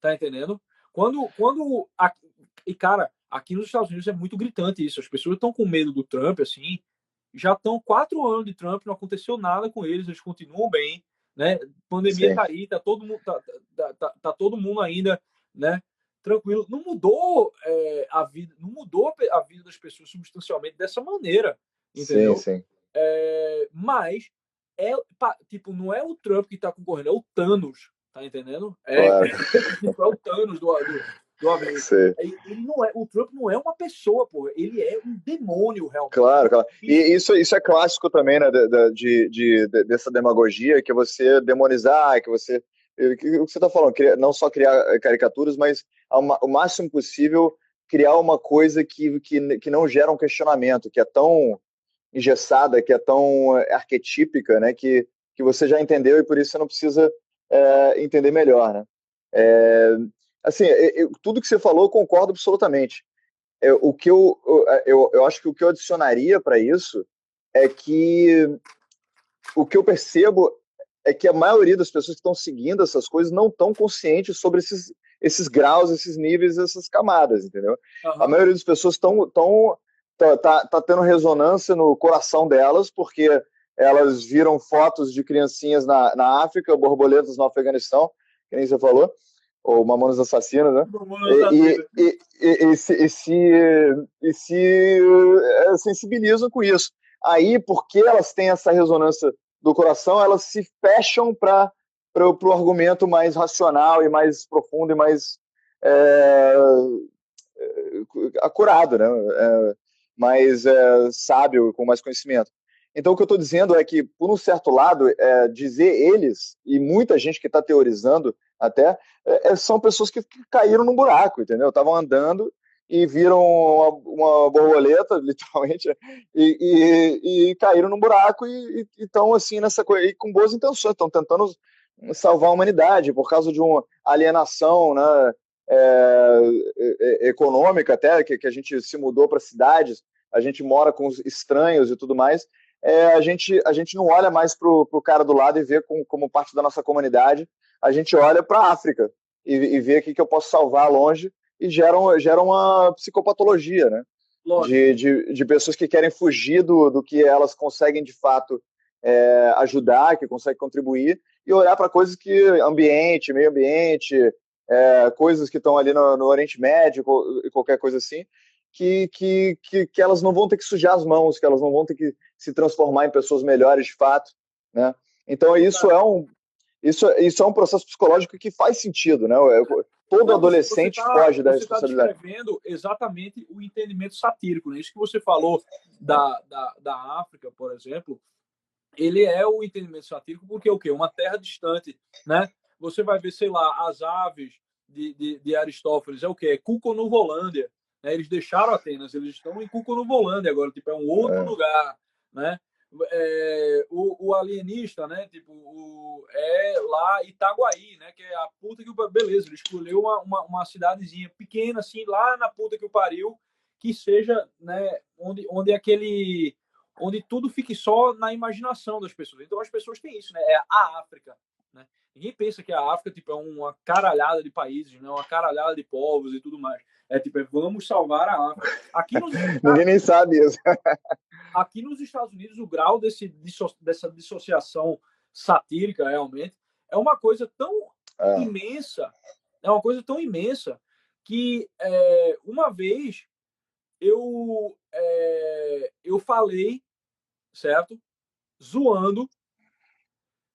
Tá entendendo? E, cara, aqui nos Estados Unidos é muito gritante isso. As pessoas estão com medo do Trump, assim. Já estão 4 anos de Trump, não aconteceu nada com eles continuam bem, né? Pandemia tá aí, tá todo mundo, tá todo mundo ainda, né? Tranquilo. Não mudou a vida, não mudou a vida das pessoas substancialmente dessa maneira, entendeu? Sim. Mas tipo, não é o Trump que tá concorrendo, é o Thanos, tá entendendo? Claro. É o Thanos do América. O Trump não é uma pessoa, pô, ele é um demônio, realmente. Claro. E isso é clássico também, né, dessa demagogia, que você demonizar, que você. O que você está falando? Não só criar caricaturas, mas o máximo possível criar uma coisa que não gera um questionamento, que é tão engessada, que é tão arquetípica, né, que você já entendeu e por isso você não precisa entender melhor, né? Assim, tudo que você falou eu concordo absolutamente. O que eu acho que o que eu adicionaria para isso é que o que eu percebo é que a maioria das pessoas que estão seguindo essas coisas não estão conscientes sobre esses graus, esses níveis, essas camadas, entendeu? A maioria das pessoas tá tendo ressonância no coração delas, porque elas viram fotos de criancinhas na África, borboletas no Afeganistão, que nem você falou, ou Mamonas Assassinas, né? Mamonas Assassinas. E se sensibilizam com isso. Aí, porque elas têm essa ressonância do coração, elas se fecham para o argumento mais racional e mais profundo e mais acurado, né? Mais sábio, com mais conhecimento. Então, o que eu estou dizendo é que, por um certo lado, dizer eles, e muita gente que está teorizando até, são pessoas que caíram num buraco, entendeu? Estavam andando e viram uma borboleta, literalmente, e caíram num buraco e estão assim nessa coisa, e com boas intenções, estão tentando salvar a humanidade por causa de uma alienação, né, econômica até, que a gente se mudou para cidades, a gente mora com estranhos e tudo mais, a gente não olha mais para o cara do lado e vê como parte da nossa comunidade, a gente olha para a África e vê o que eu posso salvar longe e gera uma psicopatologia, né? De pessoas que querem fugir do que elas conseguem de fato ajudar, que conseguem contribuir, e olhar para coisas que ambiente, meio ambiente, coisas que estão ali no Oriente Médio e qualquer coisa assim, que elas não vão ter que sujar as mãos, que elas não vão ter que se transformar em pessoas melhores de fato, né? Então isso é um processo psicológico que faz sentido, né? Todo adolescente foge da responsabilidade. Você está descrevendo exatamente o entendimento satírico, né? Isso que você falou da África, por exemplo, ele é o entendimento satírico porque o quê? Uma terra distante, né? Você vai ver, sei lá, as aves de Aristófanes, é o quê? É Cuconovolândia, né? Eles deixaram Atenas, eles estão em Cuconovolândia agora, tipo, é um outro lugar, né? O alienista, né? Tipo, é lá Itaguaí, né? Que é a puta que o beleza, ele escolheu uma cidadezinha pequena, assim, lá na puta que o pariu, que seja, né? Onde tudo fique só na imaginação das pessoas. Então as pessoas têm isso, né? É a África, né? Ninguém pensa que a África tipo, é uma caralhada de países, né? Uma caralhada de povos e tudo mais. Tipo, vamos salvar a África. Ninguém nem sabe isso. Aqui nos Estados Unidos, o grau dessa dissociação satírica, realmente, é uma coisa tão imensa, que uma vez eu falei, certo? Zoando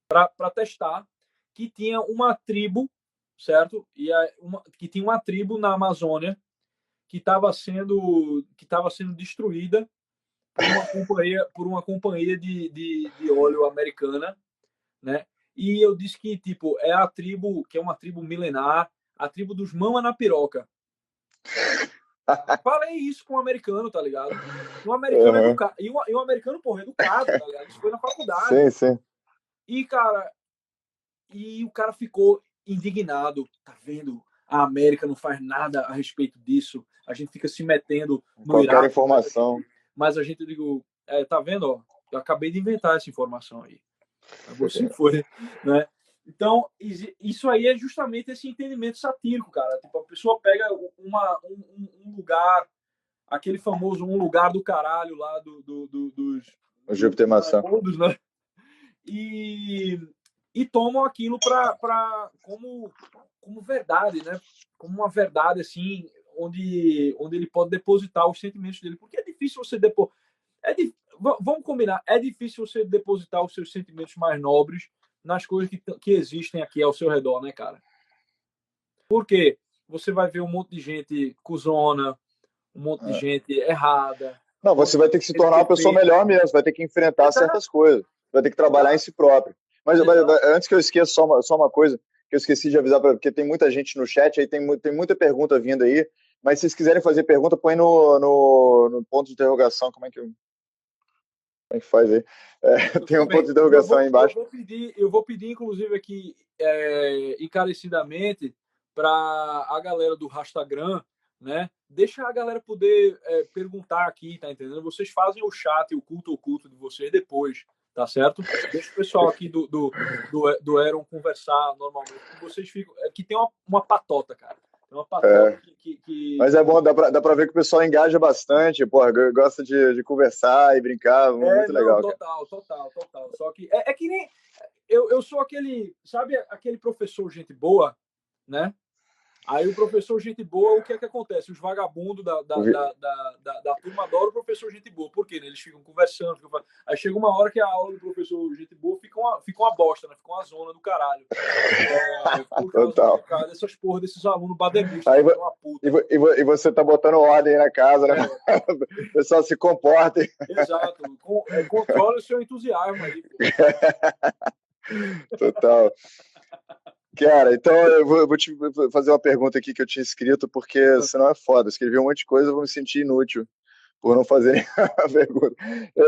para testar que tinha uma tribo, certo? Que tinha uma tribo na Amazônia que estava sendo destruída por uma companhia de óleo americana, né? E eu disse que tipo é a tribo que é uma tribo milenar, a tribo dos mama na piroca. Falei isso com um americano, tá ligado? Um americano educado. E um americano, porra, educado, tá ligado? Isso foi na faculdade. Sim, sim. E, cara, o cara ficou indignado. Tá vendo? A América não faz nada a respeito disso. A gente fica se metendo no qualquer Iraque, informação. Mas a gente, digo, tá vendo? Ó, eu acabei de inventar essa informação aí. Você foi, né? Então, isso aí é justamente esse entendimento satírico, cara. Tipo, a pessoa pega um lugar, aquele famoso um lugar do caralho lá dos Júpiter Maçã. Né? E tomam aquilo como verdade, né? Como uma verdade, assim, onde ele pode depositar os sentimentos dele. Porque é difícil você depositar. Vamos combinar, é difícil você depositar os seus sentimentos mais nobres nas coisas que existem aqui ao seu redor, né, cara? Porque você vai ver um monte de gente cuzona, um monte de gente errada. Não, você vai ter que se tornar uma pessoa melhor mesmo, vai ter que enfrentar certas coisas, vai ter que trabalhar em si próprio. Mas antes que eu esqueça, só uma coisa que eu esqueci de avisar, porque tem muita gente no chat, aí tem muita pergunta vindo aí, mas se vocês quiserem fazer pergunta, põe no ponto de interrogação, como é que faz aí? Tem um ponto de interrogação aí embaixo. Eu vou pedir, inclusive, aqui, encarecidamente, para a galera do Instagram, né? Deixa a galera poder perguntar aqui, tá entendendo? Vocês fazem o chat e o culto oculto de vocês depois, tá certo? Deixa o pessoal aqui do Eron conversar normalmente. Vocês ficam. Que tem uma patota, cara. Tem uma patota que... Mas é bom, dá pra ver que o pessoal engaja bastante, porra, gosta de conversar e brincar, muito legal. Total. Só que que nem. Eu sou aquele. Sabe aquele professor, gente boa, né? Aí o professor gente boa, o que é que acontece? Os vagabundos da turma adoram o professor gente boa. Por quê? Né? Eles ficam conversando. Aí chega uma hora que a aula do professor gente boa fica uma bosta, né? Fica uma zona do caralho. Por causa dessas porra desses alunos badenistas. Aí, uma puta. E você tá botando ordem na casa, né? O pessoal se comporta. Exato. Controle o seu entusiasmo aí. Total. Cara, então eu vou te fazer uma pergunta aqui que eu tinha escrito, porque senão é foda. Eu escrevi um monte de coisa, eu vou me sentir inútil por não fazer a pergunta.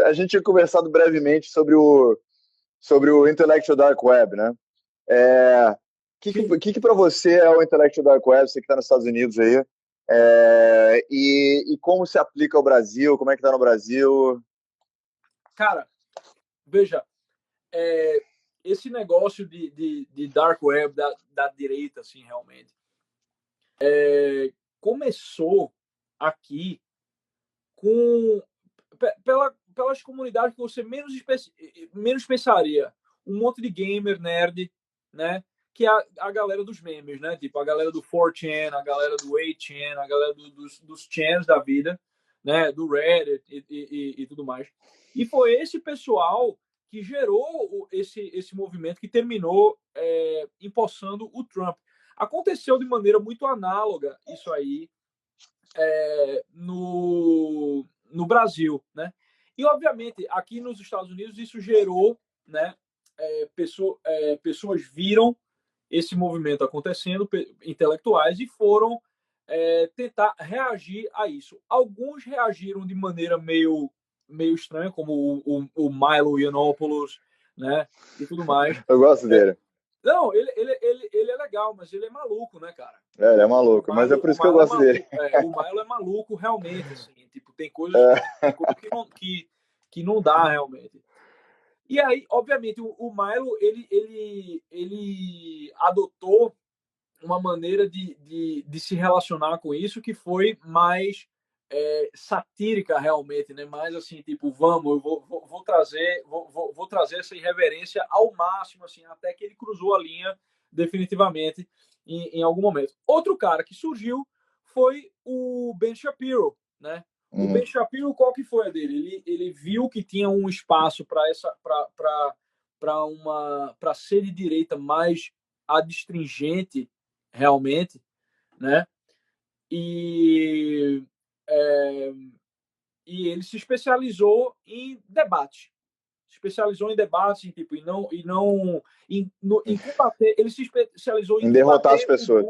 A gente tinha conversado brevemente sobre o Intellectual Dark Web, né? Que para você é o Intellectual Dark Web, você que está nos Estados Unidos aí, e como se aplica ao Brasil, como é que está no Brasil? Cara, veja, esse negócio de Dark Web da direita, assim, realmente, começou aqui pelas comunidades que você menos pensaria. Um monte de gamer, nerd, né? Que é a galera dos memes, né? Tipo, a galera do 4chan, a galera do 8chan, a galera dos chans da vida, né? Do Reddit e tudo mais. E foi esse pessoal que gerou esse movimento que terminou empossando o Trump. Aconteceu de maneira muito análoga isso aí no Brasil, né? E obviamente aqui nos Estados Unidos isso gerou, né? Pessoas viram esse movimento acontecendo, intelectuais, e foram tentar reagir a isso. Alguns reagiram de maneira meio estranha, como o Milo Yiannopoulos, né? E tudo mais. Eu gosto dele. Não, ele é legal, mas ele é maluco, né, cara? Ele é maluco, mas é por isso que eu gosto dele. O Milo é maluco, realmente, assim. Tipo, tem coisas que não dá, realmente. E aí, obviamente, o Milo, ele adotou uma maneira de se relacionar com isso que foi mais satírica, realmente, né? Mais assim, tipo, eu vou trazer essa irreverência ao máximo, assim, até que ele cruzou a linha definitivamente em algum momento. Outro cara que surgiu foi o Ben Shapiro, né? O Ben Shapiro, qual que foi a dele? Ele viu que tinha um espaço para ser de direita mais adstringente, realmente, né? E ele se especializou em debate. Se especializou em debate, em combater. Ele se especializou em derrotar as pessoas.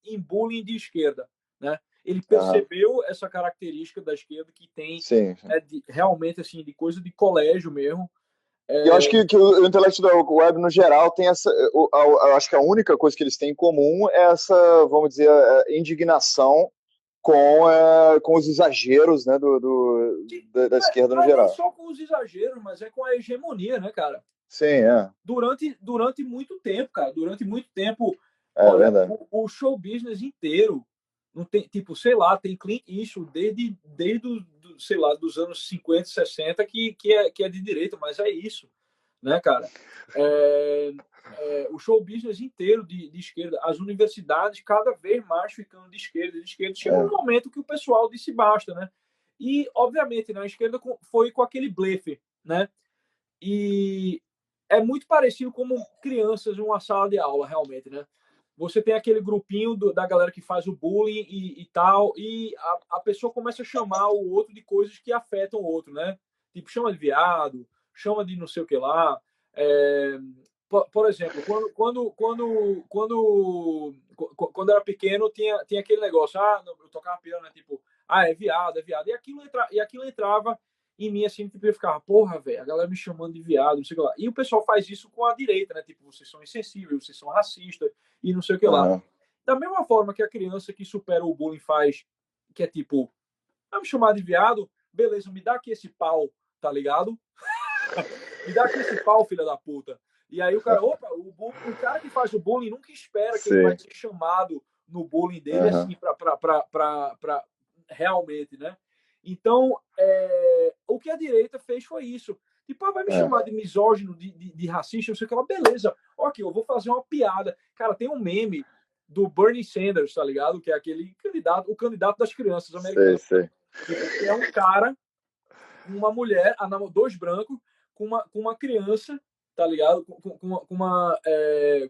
Em bullying de esquerda, né? Ele percebeu essa característica da esquerda que tem realmente assim de coisa de colégio mesmo. Eu acho que o Intellectual Web, no geral, tem essa. Eu acho que a única coisa que eles têm em comum é essa, vamos dizer, indignação com os exageros, né, da esquerda no geral. Não só com os exageros, mas com a hegemonia, né, cara? Sim, Durante muito tempo, cara. Durante muito tempo. Olha, verdade. O show business inteiro não tem, tipo, sei lá, tem Clint Eastwood desde sei lá, dos anos 50, 60 que é de direita, mas é isso, né, cara? O show business inteiro de esquerda, as universidades cada vez mais ficando de esquerda. Chega um momento que o pessoal disse basta, né? E, obviamente, na esquerda foi com aquele blefe, né? E é muito parecido como crianças em uma sala de aula, realmente, né? Você tem aquele grupinho da galera que faz o bullying e tal, e a pessoa começa a chamar o outro de coisas que afetam o outro, né? Tipo, chama de viado, chama de não sei o que lá. Por exemplo, quando era pequeno, tinha aquele negócio, eu tocava piano, né? Tipo, é viado. E aquilo entrava em mim, assim, tipo, eu ficava, porra, velho, a galera me chamando de viado, não sei o que lá. E o pessoal faz isso com a direita, né? Tipo, vocês são insensíveis, vocês são racistas e não sei o que lá. Da mesma forma que a criança que supera o bullying faz, que é tipo, vai me chamar de viado, beleza, me dá aqui esse pau, tá ligado? Me dá aqui esse pau, filha da puta. E aí o cara, o cara que faz o bullying nunca espera que ele vai ser chamado no bullying dele, assim, pra realmente, né? Então, o que a direita fez foi isso. Tipo, vai me chamar de misógino, de racista, não sei o que lá, beleza. Ok, eu vou fazer uma piada. Cara, tem um meme do Bernie Sanders, tá ligado? Que é aquele candidato, o candidato das crianças Sei, americanas. sei. Tipo, é um cara, uma mulher, dois brancos, com uma criança, tá ligado? Com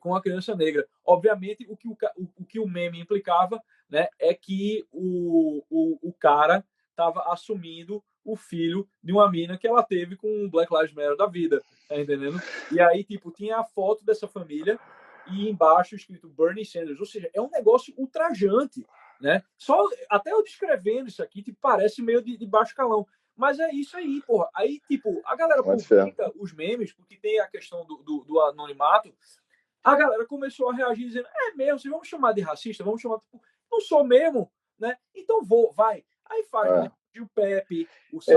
uma criança negra. Obviamente, o que o meme implicava, né, é que o cara tava assumindo o filho de uma mina que ela teve com o Black Lives Matter da vida, tá entendendo? E aí, tipo, tinha a foto dessa família e embaixo escrito Bernie Sanders, ou seja, é um negócio ultrajante, né? Só até eu descrevendo isso aqui, tipo, parece meio de baixo calão. Mas é isso aí, porra. Aí, tipo, a galera Muito ferro. publica os memes, porque tem a questão do anonimato. A galera começou a reagir dizendo, é mesmo, vocês vão me chamar de racista? Vamos chamar, tipo, não sou mesmo, né? Então vai. Aí faz, né? O Pepe, o Sá.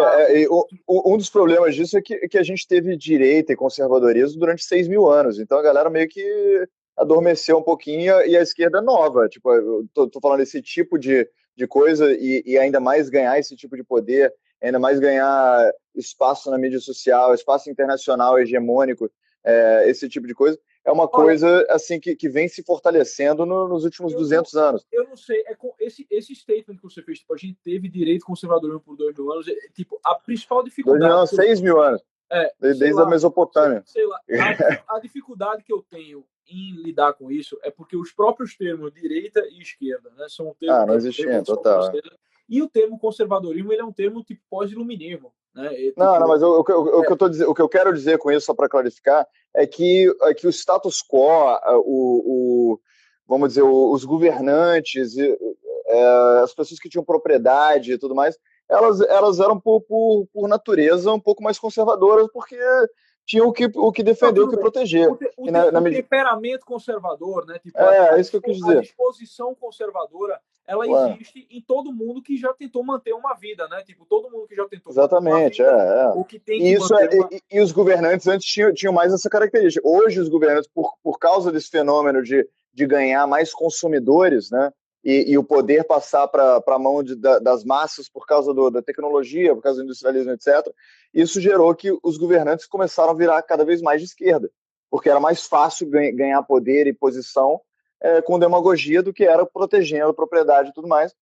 Um dos problemas disso é que a gente teve direita e conservadorismo durante 6.000 anos. Então a galera meio que adormeceu um pouquinho e a esquerda é nova. Tipo, eu tô falando esse tipo de coisa e ainda mais ganhar esse tipo de poder, ainda mais ganhar espaço na mídia social, espaço internacional hegemônico, esse tipo de coisa. É uma coisa assim que vem se fortalecendo nos últimos 200 anos. Eu não sei, esse statement que você fez, tipo, a gente teve direito conservadorismo por 2.000 anos, tipo, a principal dificuldade... 2.000 anos, 6.000 anos. Desde a Mesopotâmia. Sei lá, a dificuldade que eu tenho em lidar com isso é porque os próprios termos direita e esquerda, né, são termos não existiam, total. E o termo conservadorismo, ele é um termo tipo pós-iluminismo, né? Mas o que eu quero dizer com isso, só para clarificar, é que o status quo, vamos dizer, os governantes, as pessoas que tinham propriedade e tudo mais, elas eram por natureza um pouco mais conservadoras, porque tinham o que defender, o que proteger. O temperamento conservador, né? Tipo, isso que eu quis dizer. A disposição conservadora, ela existe em todo mundo que já tentou manter uma vida, né? Tipo, todo mundo que já tentou Exatamente, manter uma vida, ou que tem que manter e os governantes antes tinham mais essa característica. Hoje os governantes, por causa desse fenômeno de ganhar mais consumidores, né? E o poder passar para a mão das massas por causa da tecnologia, por causa do industrialismo, etc., isso gerou que os governantes começaram a virar cada vez mais de esquerda, porque era mais fácil ganhar poder e posição com demagogia do que era protegendo a propriedade e tudo mais.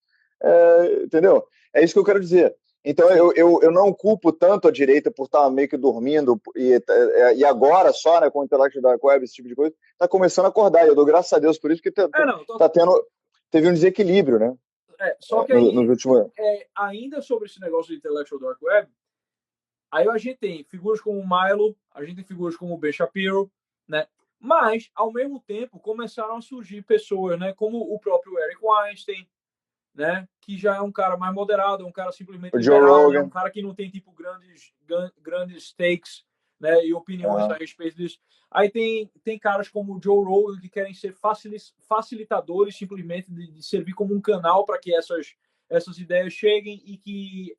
Entendeu? É isso que eu quero dizer. Então, eu não culpo tanto a direita por estar meio que dormindo e agora só, né, com o Intellectual Dark Web, esse tipo de coisa, está começando a acordar. E eu dou graças a Deus por isso, porque teve um desequilíbrio, né? Só que aí, ainda sobre esse negócio de Intellectual Dark Web, aí a gente tem figuras como o Milo, a gente tem figuras como o Ben Shapiro, né? Mas, ao mesmo tempo, começaram a surgir pessoas, né, como o próprio Eric Weinstein, né, que já é um cara mais moderado, um cara simplesmente liberal, né, um cara que não tem tipo grandes stakes, né, e opiniões a respeito disso. Aí tem caras como o Joe Rogan que querem ser facilitadores simplesmente de servir como um canal para que essas ideias cheguem e que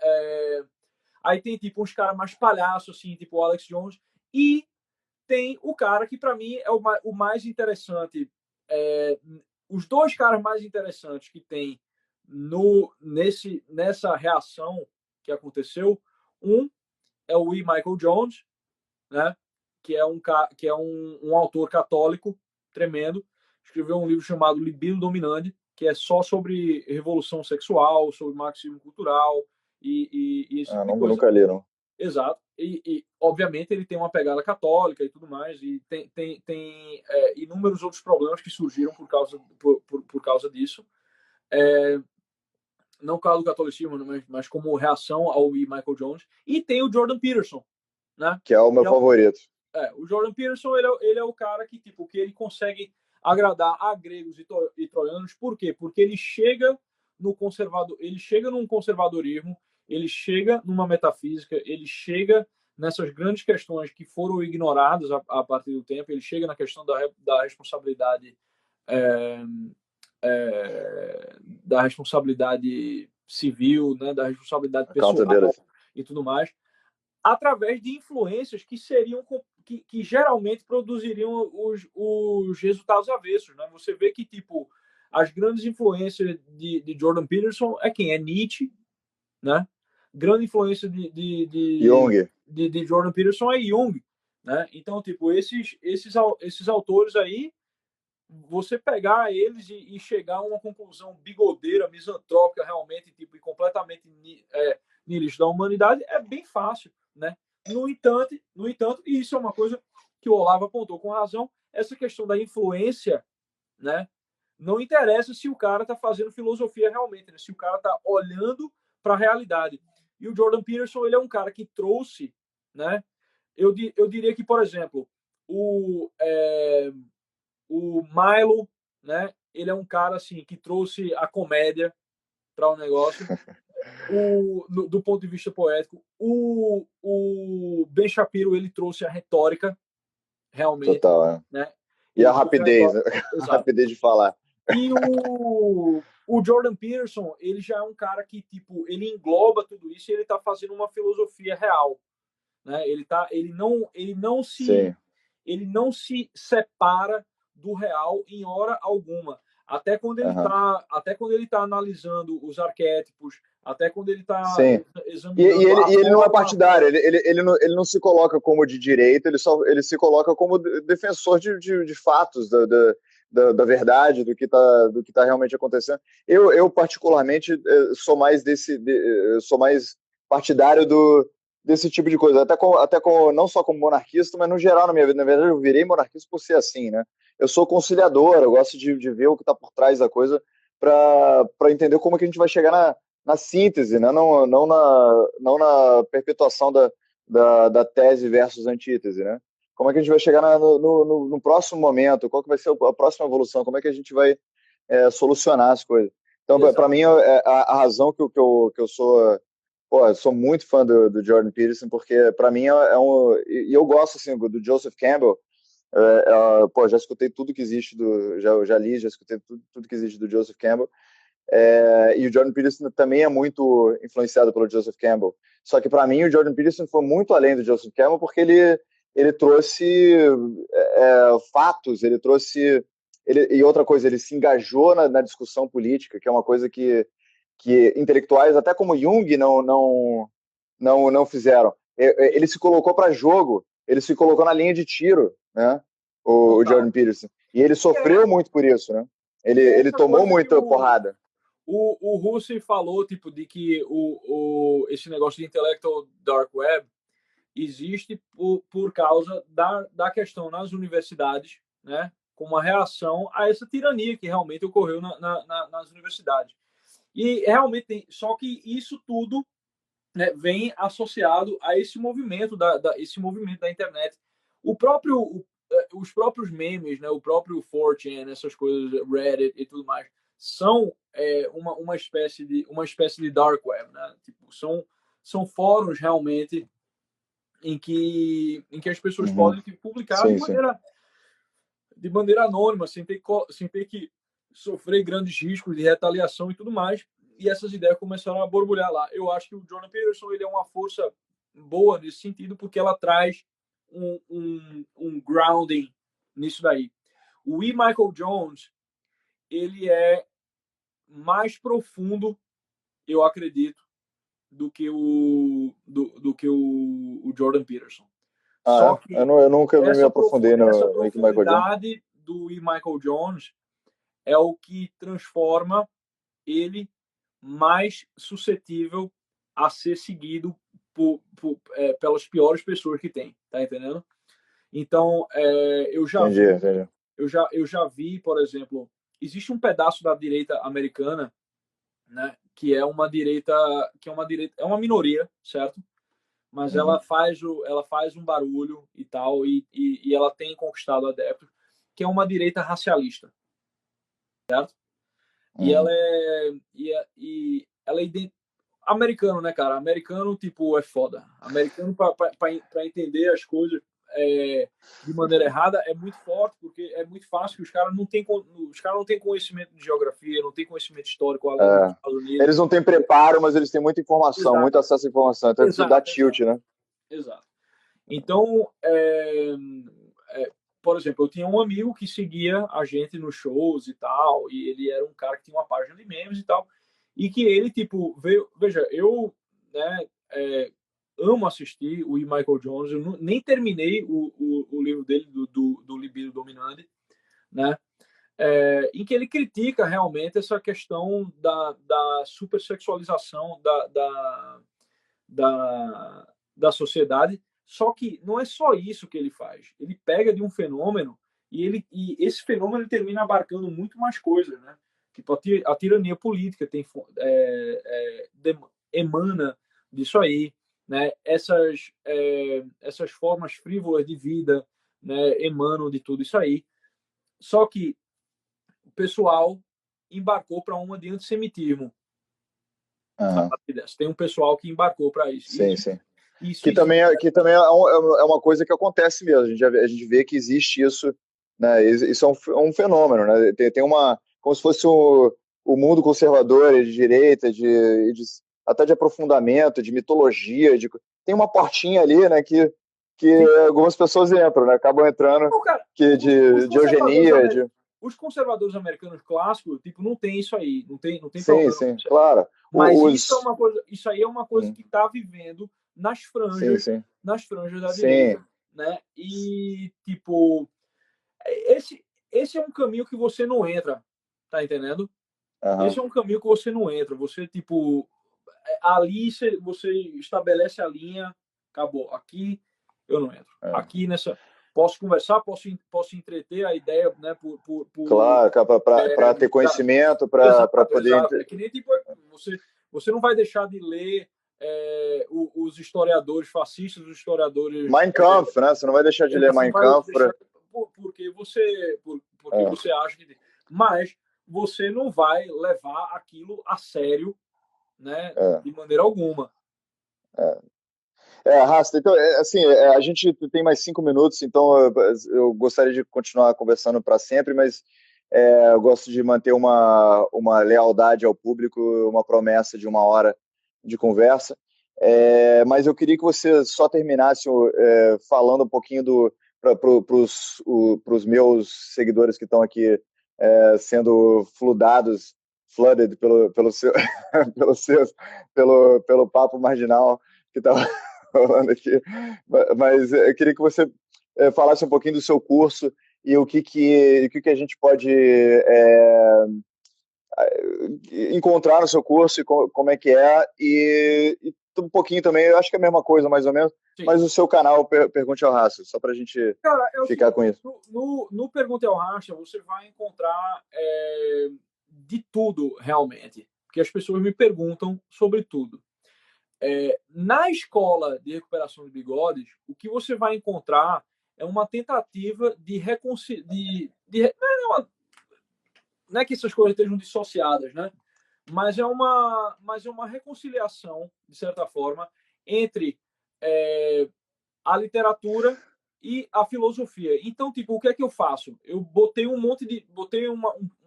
aí tem tipo uns caras mais palhaços assim, tipo o Alex Jones, e tem o cara que para mim é o mais interessante, os dois caras mais interessantes que tem nessa reação que aconteceu. Um é o E. Michael Jones, né? Que é um autor católico tremendo. Escreveu um livro chamado Libido Dominante, que é só sobre revolução sexual, sobre marxismo cultural e esse tipo de coisa. Nunca li, não. Exato. E obviamente ele tem uma pegada católica e tudo mais, e tem inúmeros outros problemas que surgiram por causa disso. Não por causa do catolicismo, mas como reação ao E. Michael Jones. E tem o Jordan Peterson, né? Que é o meu favorito. O Jordan Peterson, ele é o cara que ele consegue agradar a gregos e troianos. Por quê? Porque ele chega num conservadorismo, ele chega numa metafísica, ele chega nessas grandes questões que foram ignoradas a partir do tempo, ele chega na questão da responsabilidade da responsabilidade civil, né, da responsabilidade pessoal e tudo mais, através de influências que seriam que geralmente produziriam os resultados avessos, né? Você vê que tipo as grandes influências de Jordan Peterson é quem é Nietzsche, né? Grande influência de Jung. De Jordan Peterson é Jung, né? Então tipo esses autores aí você pegar eles e chegar a uma conclusão bigodeira, misantrópica, realmente, tipo, e completamente niilista da humanidade, é bem fácil, né? No entanto, e isso é uma coisa que o Olavo apontou com razão, essa questão da influência, né? Não interessa se o cara está fazendo filosofia realmente, né? Se o cara está olhando para a realidade. E o Jordan Peterson, ele é um cara que trouxe, né? Eu diria que, por exemplo, o Milo, né? Ele é um cara assim que trouxe a comédia para o negócio. Do ponto de vista poético, o Ben Shapiro, ele trouxe a retórica realmente, Total, né? E Ele a trouxe a rapidez, né? retórica, A exato. rapidez de falar. E o Jordan Peterson, ele já é um cara que, tipo, ele engloba tudo isso e ele tá fazendo uma filosofia real, né? Sim. Ele não se separa do real em hora alguma. Uhum. Até quando ele tá analisando os arquétipos, até quando ele tá Sim. examinando a E ele não é forma. partidário, ele não se coloca como de direita, ele se coloca como defensor de fatos, da verdade, do que tá realmente acontecendo. Eu particularmente, sou mais partidário desse tipo de coisa, não só como monarquista, mas no geral na minha vida. Na verdade, eu virei monarquista por ser assim, né? Eu sou conciliador, eu gosto de ver o que está por trás da coisa para entender como é que a gente vai chegar na síntese, né? Não na perpetuação da tese versus antítese, né? Como é que a gente vai chegar no próximo momento? Qual que vai ser a próxima evolução? Como é que a gente vai solucionar as coisas? Então, para mim, a razão que eu sou, pô, eu sou muito fã do Jordan Peterson, porque para mim e eu gosto assim do Joseph Campbell. Pô, já escutei tudo que existe já li, já escutei tudo que existe do Joseph Campbell. E o Jordan Peterson também é muito influenciado pelo Joseph Campbell. Só que para mim o Jordan Peterson foi muito além do Joseph Campbell, porque ele trouxe fatos, ele trouxe e outra coisa, ele se engajou na discussão política, que é uma coisa que intelectuais, até como Jung, não fizeram. Ele se colocou para jogo, ele se colocou na linha de tiro, né? O Total. Jordan Peterson. E ele sofreu muito por isso, né? Ele Essa tomou coisa que muita porrada. o Russell falou, tipo, de que esse negócio de intellectual dark web existe por causa da questão nas universidades, né? Como uma reação a essa tirania que realmente ocorreu nas universidades. E realmente só que isso tudo, né, vem associado a esse movimento esse movimento da internet. Os próprios memes, né, o próprio 4chan, essas coisas, Reddit e tudo mais, são uma espécie de dark web, né? Tipo, são fóruns realmente em que as pessoas Uhum. podem tipo, publicar Sim, sim. de maneira anônima, sem ter que sofrer grandes riscos de retaliação e tudo mais. E essas ideias começaram a borbulhar lá. Eu acho que o Jordan Peterson ele é uma força boa nesse sentido, porque ela traz um grounding nisso daí. O E. Michael Jones, ele é mais profundo, eu acredito, do que o Jordan Peterson. Só que Eu nunca me aprofundei essa no Rick Michael Jones. profundidade do E. Michael Jones é o que transforma ele mais suscetível a ser seguido pelas piores pessoas que tem, tá entendendo? Então, Entendi. eu já vi, por exemplo, existe um pedaço da direita americana, né, que é uma minoria, certo? Mas Uhum. ela faz um barulho e tal, e ela tem conquistado adeptos, que é uma direita racialista, certo? E ela Uhum. ela é americano, né, cara? Americano, tipo, é foda. Americano, para entender as coisas de maneira errada, é muito forte, porque é muito fácil que os caras não têm conhecimento de geografia, não têm conhecimento histórico além dos Estados Unidos. Eles não têm preparo, mas eles têm muita informação, muito Exato, acesso à informação. Então isso dá exato, tilt, né? exato. Então, por exemplo, eu tinha um amigo que seguia a gente nos shows e tal, e ele era um cara que tinha uma página de memes e tal, e que ele, tipo, veio. Veja, eu, né, amo assistir o E. Michael Jones, nem terminei o livro dele, do Libido Dominante, né? em que ele critica realmente essa questão da supersexualização da sociedade. Só que não é só isso que ele faz. Ele pega de um fenômeno e esse fenômeno ele termina abarcando muito mais coisas, né? Tipo, a tirania política emana disso aí, né? Essas formas frívolas de vida, né, emanam de tudo isso aí. Só que o pessoal embarcou para uma de antissemitismo. Aham. Tem um pessoal que embarcou para isso. Sim, sim. Isso, Que isso. também, é uma coisa que acontece mesmo. A gente vê que existe isso, né? Isso é um fenômeno, né? Tem uma, como se fosse o mundo conservador de direita, até de aprofundamento, de mitologia, tem uma portinha ali, né? Que algumas pessoas entram, né? Acabam entrando, Não, cara, que de eugenia, os conservadores americanos clássicos, tipo, não tem isso aí, não tem sim, problema. sim, claro. Mas Os, isso aí é uma coisa que está vivendo nas sim, franjas, sim, nas franjas da sim, direita, né? E tipo, esse é um caminho que você não entra, tá entendendo? aham, Esse é um caminho que você não entra. Você tipo, ali você estabelece a linha, acabou. Aqui eu não entro. é. Aqui nessa posso conversar, posso entreter a ideia, né? Claro, para ter conhecimento, para Exato, poder. exato. É que nem tipo, você não vai deixar de ler os historiadores fascistas, os historiadores. Mein Kampf, né? Você não vai deixar de ler Você não Mein vai Kampf. deixar porque É, você acha que. Mas você não vai levar aquilo a sério, né? é, De maneira alguma. Rasta, então, assim, a gente tem mais 5 minutos, então eu gostaria de continuar conversando para sempre, mas eu gosto de manter uma lealdade ao público, uma promessa de 1 hora de conversa. Mas eu queria que você só terminasse falando um pouquinho para os meus seguidores que estão aqui sendo flooded pelo seu, pelo papo marginal que está falando aqui, mas eu queria que você falasse um pouquinho do seu curso e o que a gente pode encontrar no seu curso e como é que é, e um pouquinho também, eu acho que é a mesma coisa, mais ou menos, Sim. mas o seu canal Pergunte ao Raça, só para a gente Cara, é o ficar seguinte, com isso. no Pergunta ao Racha, você vai encontrar de tudo, realmente. Porque as pessoas me perguntam sobre tudo. Na escola de recuperação de bigodes, o que você vai encontrar é uma tentativa de reconciliar. Não é que essas coisas estejam dissociadas, né? Mas é uma reconciliação, de certa forma, entre a literatura e a filosofia. Então, tipo, o que é que eu faço? Eu botei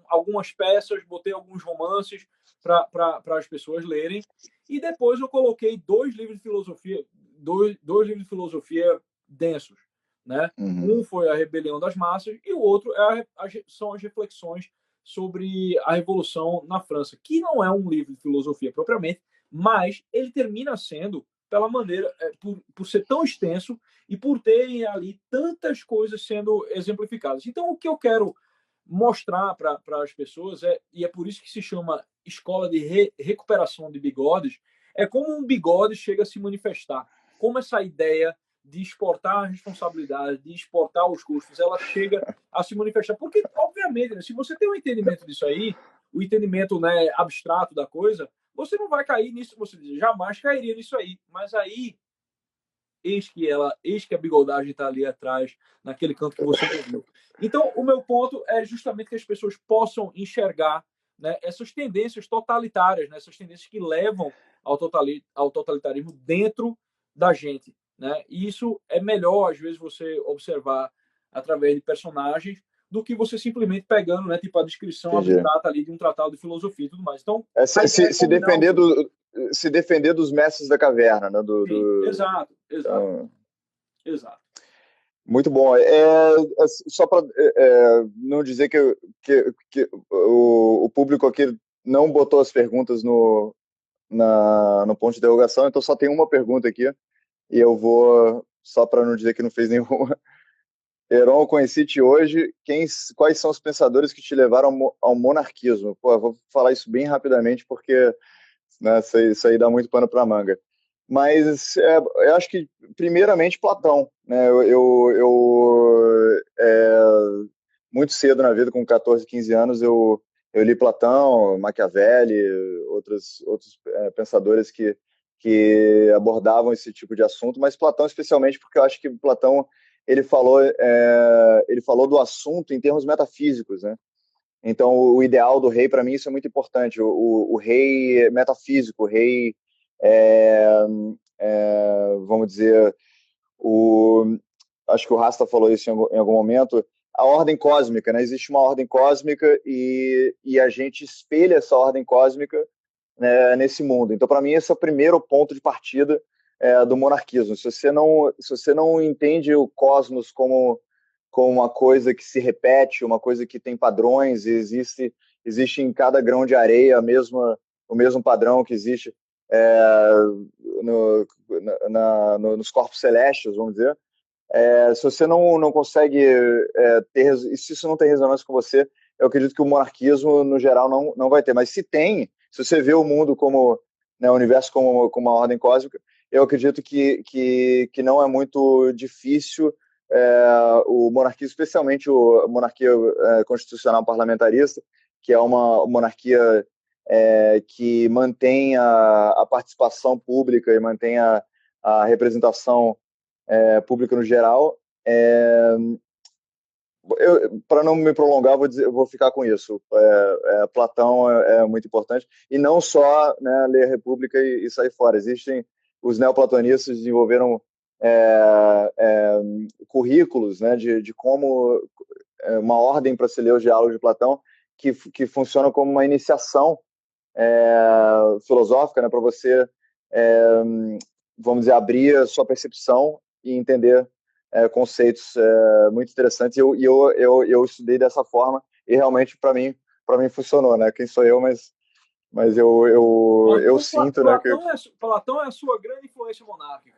algumas peças, botei alguns romances para as pessoas lerem, e depois eu coloquei dois livros de filosofia, dois livros de filosofia densos, né? Uhum. Um foi A Rebelião das Massas e o outro são as reflexões sobre a Revolução na França, que não é um livro de filosofia propriamente, mas ele termina sendo pela maneira, por ser tão extenso e por terem ali tantas coisas sendo exemplificadas. Então, o que eu quero mostrar para as pessoas e é por isso que se chama escola de recuperação de bigodes, é como um bigode chega a se manifestar, como essa ideia de exportar a responsabilidade, de exportar os custos, ela chega a se manifestar. Porque, obviamente, né, se você tem um entendimento disso aí, o entendimento, né, abstrato da coisa, você não vai cair nisso, você jamais cairia nisso aí. Mas aí, eis que a bigodagem está ali atrás, naquele canto que você viu. Então, o meu ponto é justamente que as pessoas possam enxergar, né, essas tendências totalitárias, né, essas tendências que levam ao totalitarismo dentro da gente. Né? E isso é melhor, às vezes, você observar através de personagens do que você simplesmente pegando, né, tipo a descrição Entendi. abstrata ali de um tratado de filosofia e tudo mais. Então, Se defender dos mestres da caverna, né? Sim, exato. Então, Exato. muito bom. Só para não dizer que o público aqui não botou as perguntas no ponto de interrogação, então só tem uma pergunta aqui, e eu vou, só para não dizer que não fez nenhuma, Heron, eu conheci-te hoje. Quais são os pensadores que te levaram ao monarquismo? Pô, eu vou falar isso bem rapidamente, porque né, isso aí dá muito pano para manga. Mas eu acho que, primeiramente, Platão. Né? Muito cedo na vida, com 14, 15 anos, eu li Platão, Maquiavelli, outros pensadores que abordavam esse tipo de assunto, mas Platão especialmente, porque eu acho que Platão ele falou do assunto em termos metafísicos, né? Então, o ideal do rei, para mim, isso é muito importante. O rei metafísico, o rei, é, vamos dizer, o, acho que o Rasta falou isso em algum momento, a ordem cósmica, né? Existe uma ordem cósmica e a gente espelha essa ordem cósmica, né, nesse mundo. Então, para mim, esse é o primeiro ponto de partida do monarquismo. Se você não entende o cosmos como uma coisa que se repete, uma coisa que tem padrões, e existe em cada grão de areia o mesmo padrão que existe no, nos corpos celestes, vamos dizer. Se você não consegue e se isso não tem ressonância com você, eu acredito que o monarquismo, no geral, não vai ter. Mas se você vê o mundo como, né, o universo como uma ordem cósmica, eu acredito que não é muito difícil o monarquismo, especialmente a monarquia constitucional parlamentarista, que é uma monarquia que mantém a participação pública e mantém a representação pública no geral. Para não me prolongar, eu vou ficar com isso. Platão é muito importante. E não só, né, ler a República e sair fora. Existem os neoplatonistas desenvolveram currículos, né, de como uma ordem para se ler os diálogos de Platão que funciona como uma iniciação filosófica, né, para você, vamos dizer, abrir a sua percepção e entender conceitos muito interessantes. Eu estudei dessa forma e realmente para mim funcionou, né? Quem sou eu, mas eu Então, sinto, né, que Platão é a sua grande influência monárquica.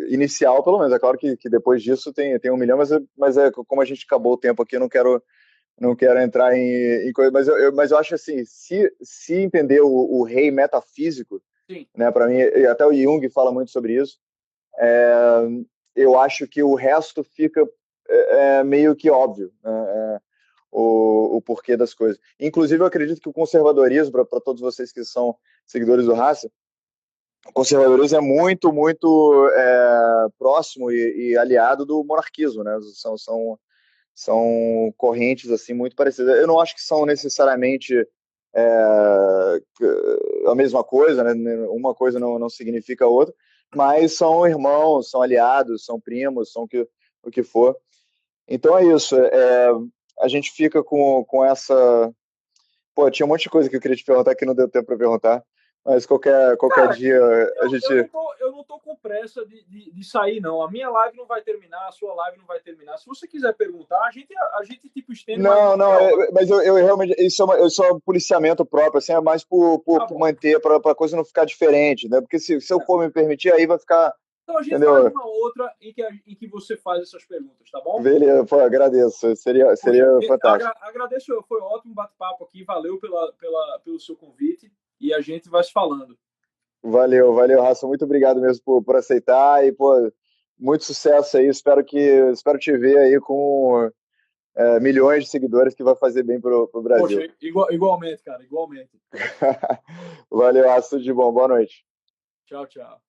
inicial, pelo menos. É claro que depois disso tem um milhão, mas como a gente acabou o tempo aqui, eu não quero entrar em coisa, mas eu acho assim, se entender o rei metafísico, Sim. né, para mim, e até o Jung fala muito sobre isso, eu acho que o resto fica meio que óbvio, né, o porquê das coisas. Inclusive, eu acredito que o conservadorismo, para todos vocês que são seguidores do Raça, o conservadorismo é muito, muito próximo e aliado do monarquismo, né? São correntes assim muito parecidas. Eu não acho que são necessariamente a mesma coisa, né? Uma coisa não significa a outra, mas são irmãos, são aliados, são primos, são o que for. Então é isso. A gente fica com essa. Pô, tinha um monte de coisa que eu queria te perguntar que não deu tempo para perguntar, mas qualquer Cara, dia a gente. Eu não tô com pressa de sair, não. A minha live não vai terminar, a sua live não vai terminar. Se você quiser perguntar, a gente tipo estende mais. Não, mas eu realmente, isso é um policiamento próprio, assim, é mais por manter, para a coisa não ficar diferente, né? Porque se eu for me permitir, aí vai ficar. Então a gente Entendeu? faz uma outra em que você faz essas perguntas, tá bom? Beleza, pô, agradeço, seria fantástico. Agradeço, foi ótimo bate-papo aqui, valeu pelo seu convite e a gente vai se falando. Valeu, Raça, muito obrigado mesmo por aceitar e, pô, muito sucesso aí, espero te ver aí com milhões de seguidores que vai fazer bem pro Brasil. Poxa, igualmente, cara, igualmente. Valeu, Raça, tudo de bom, boa noite. Tchau, tchau.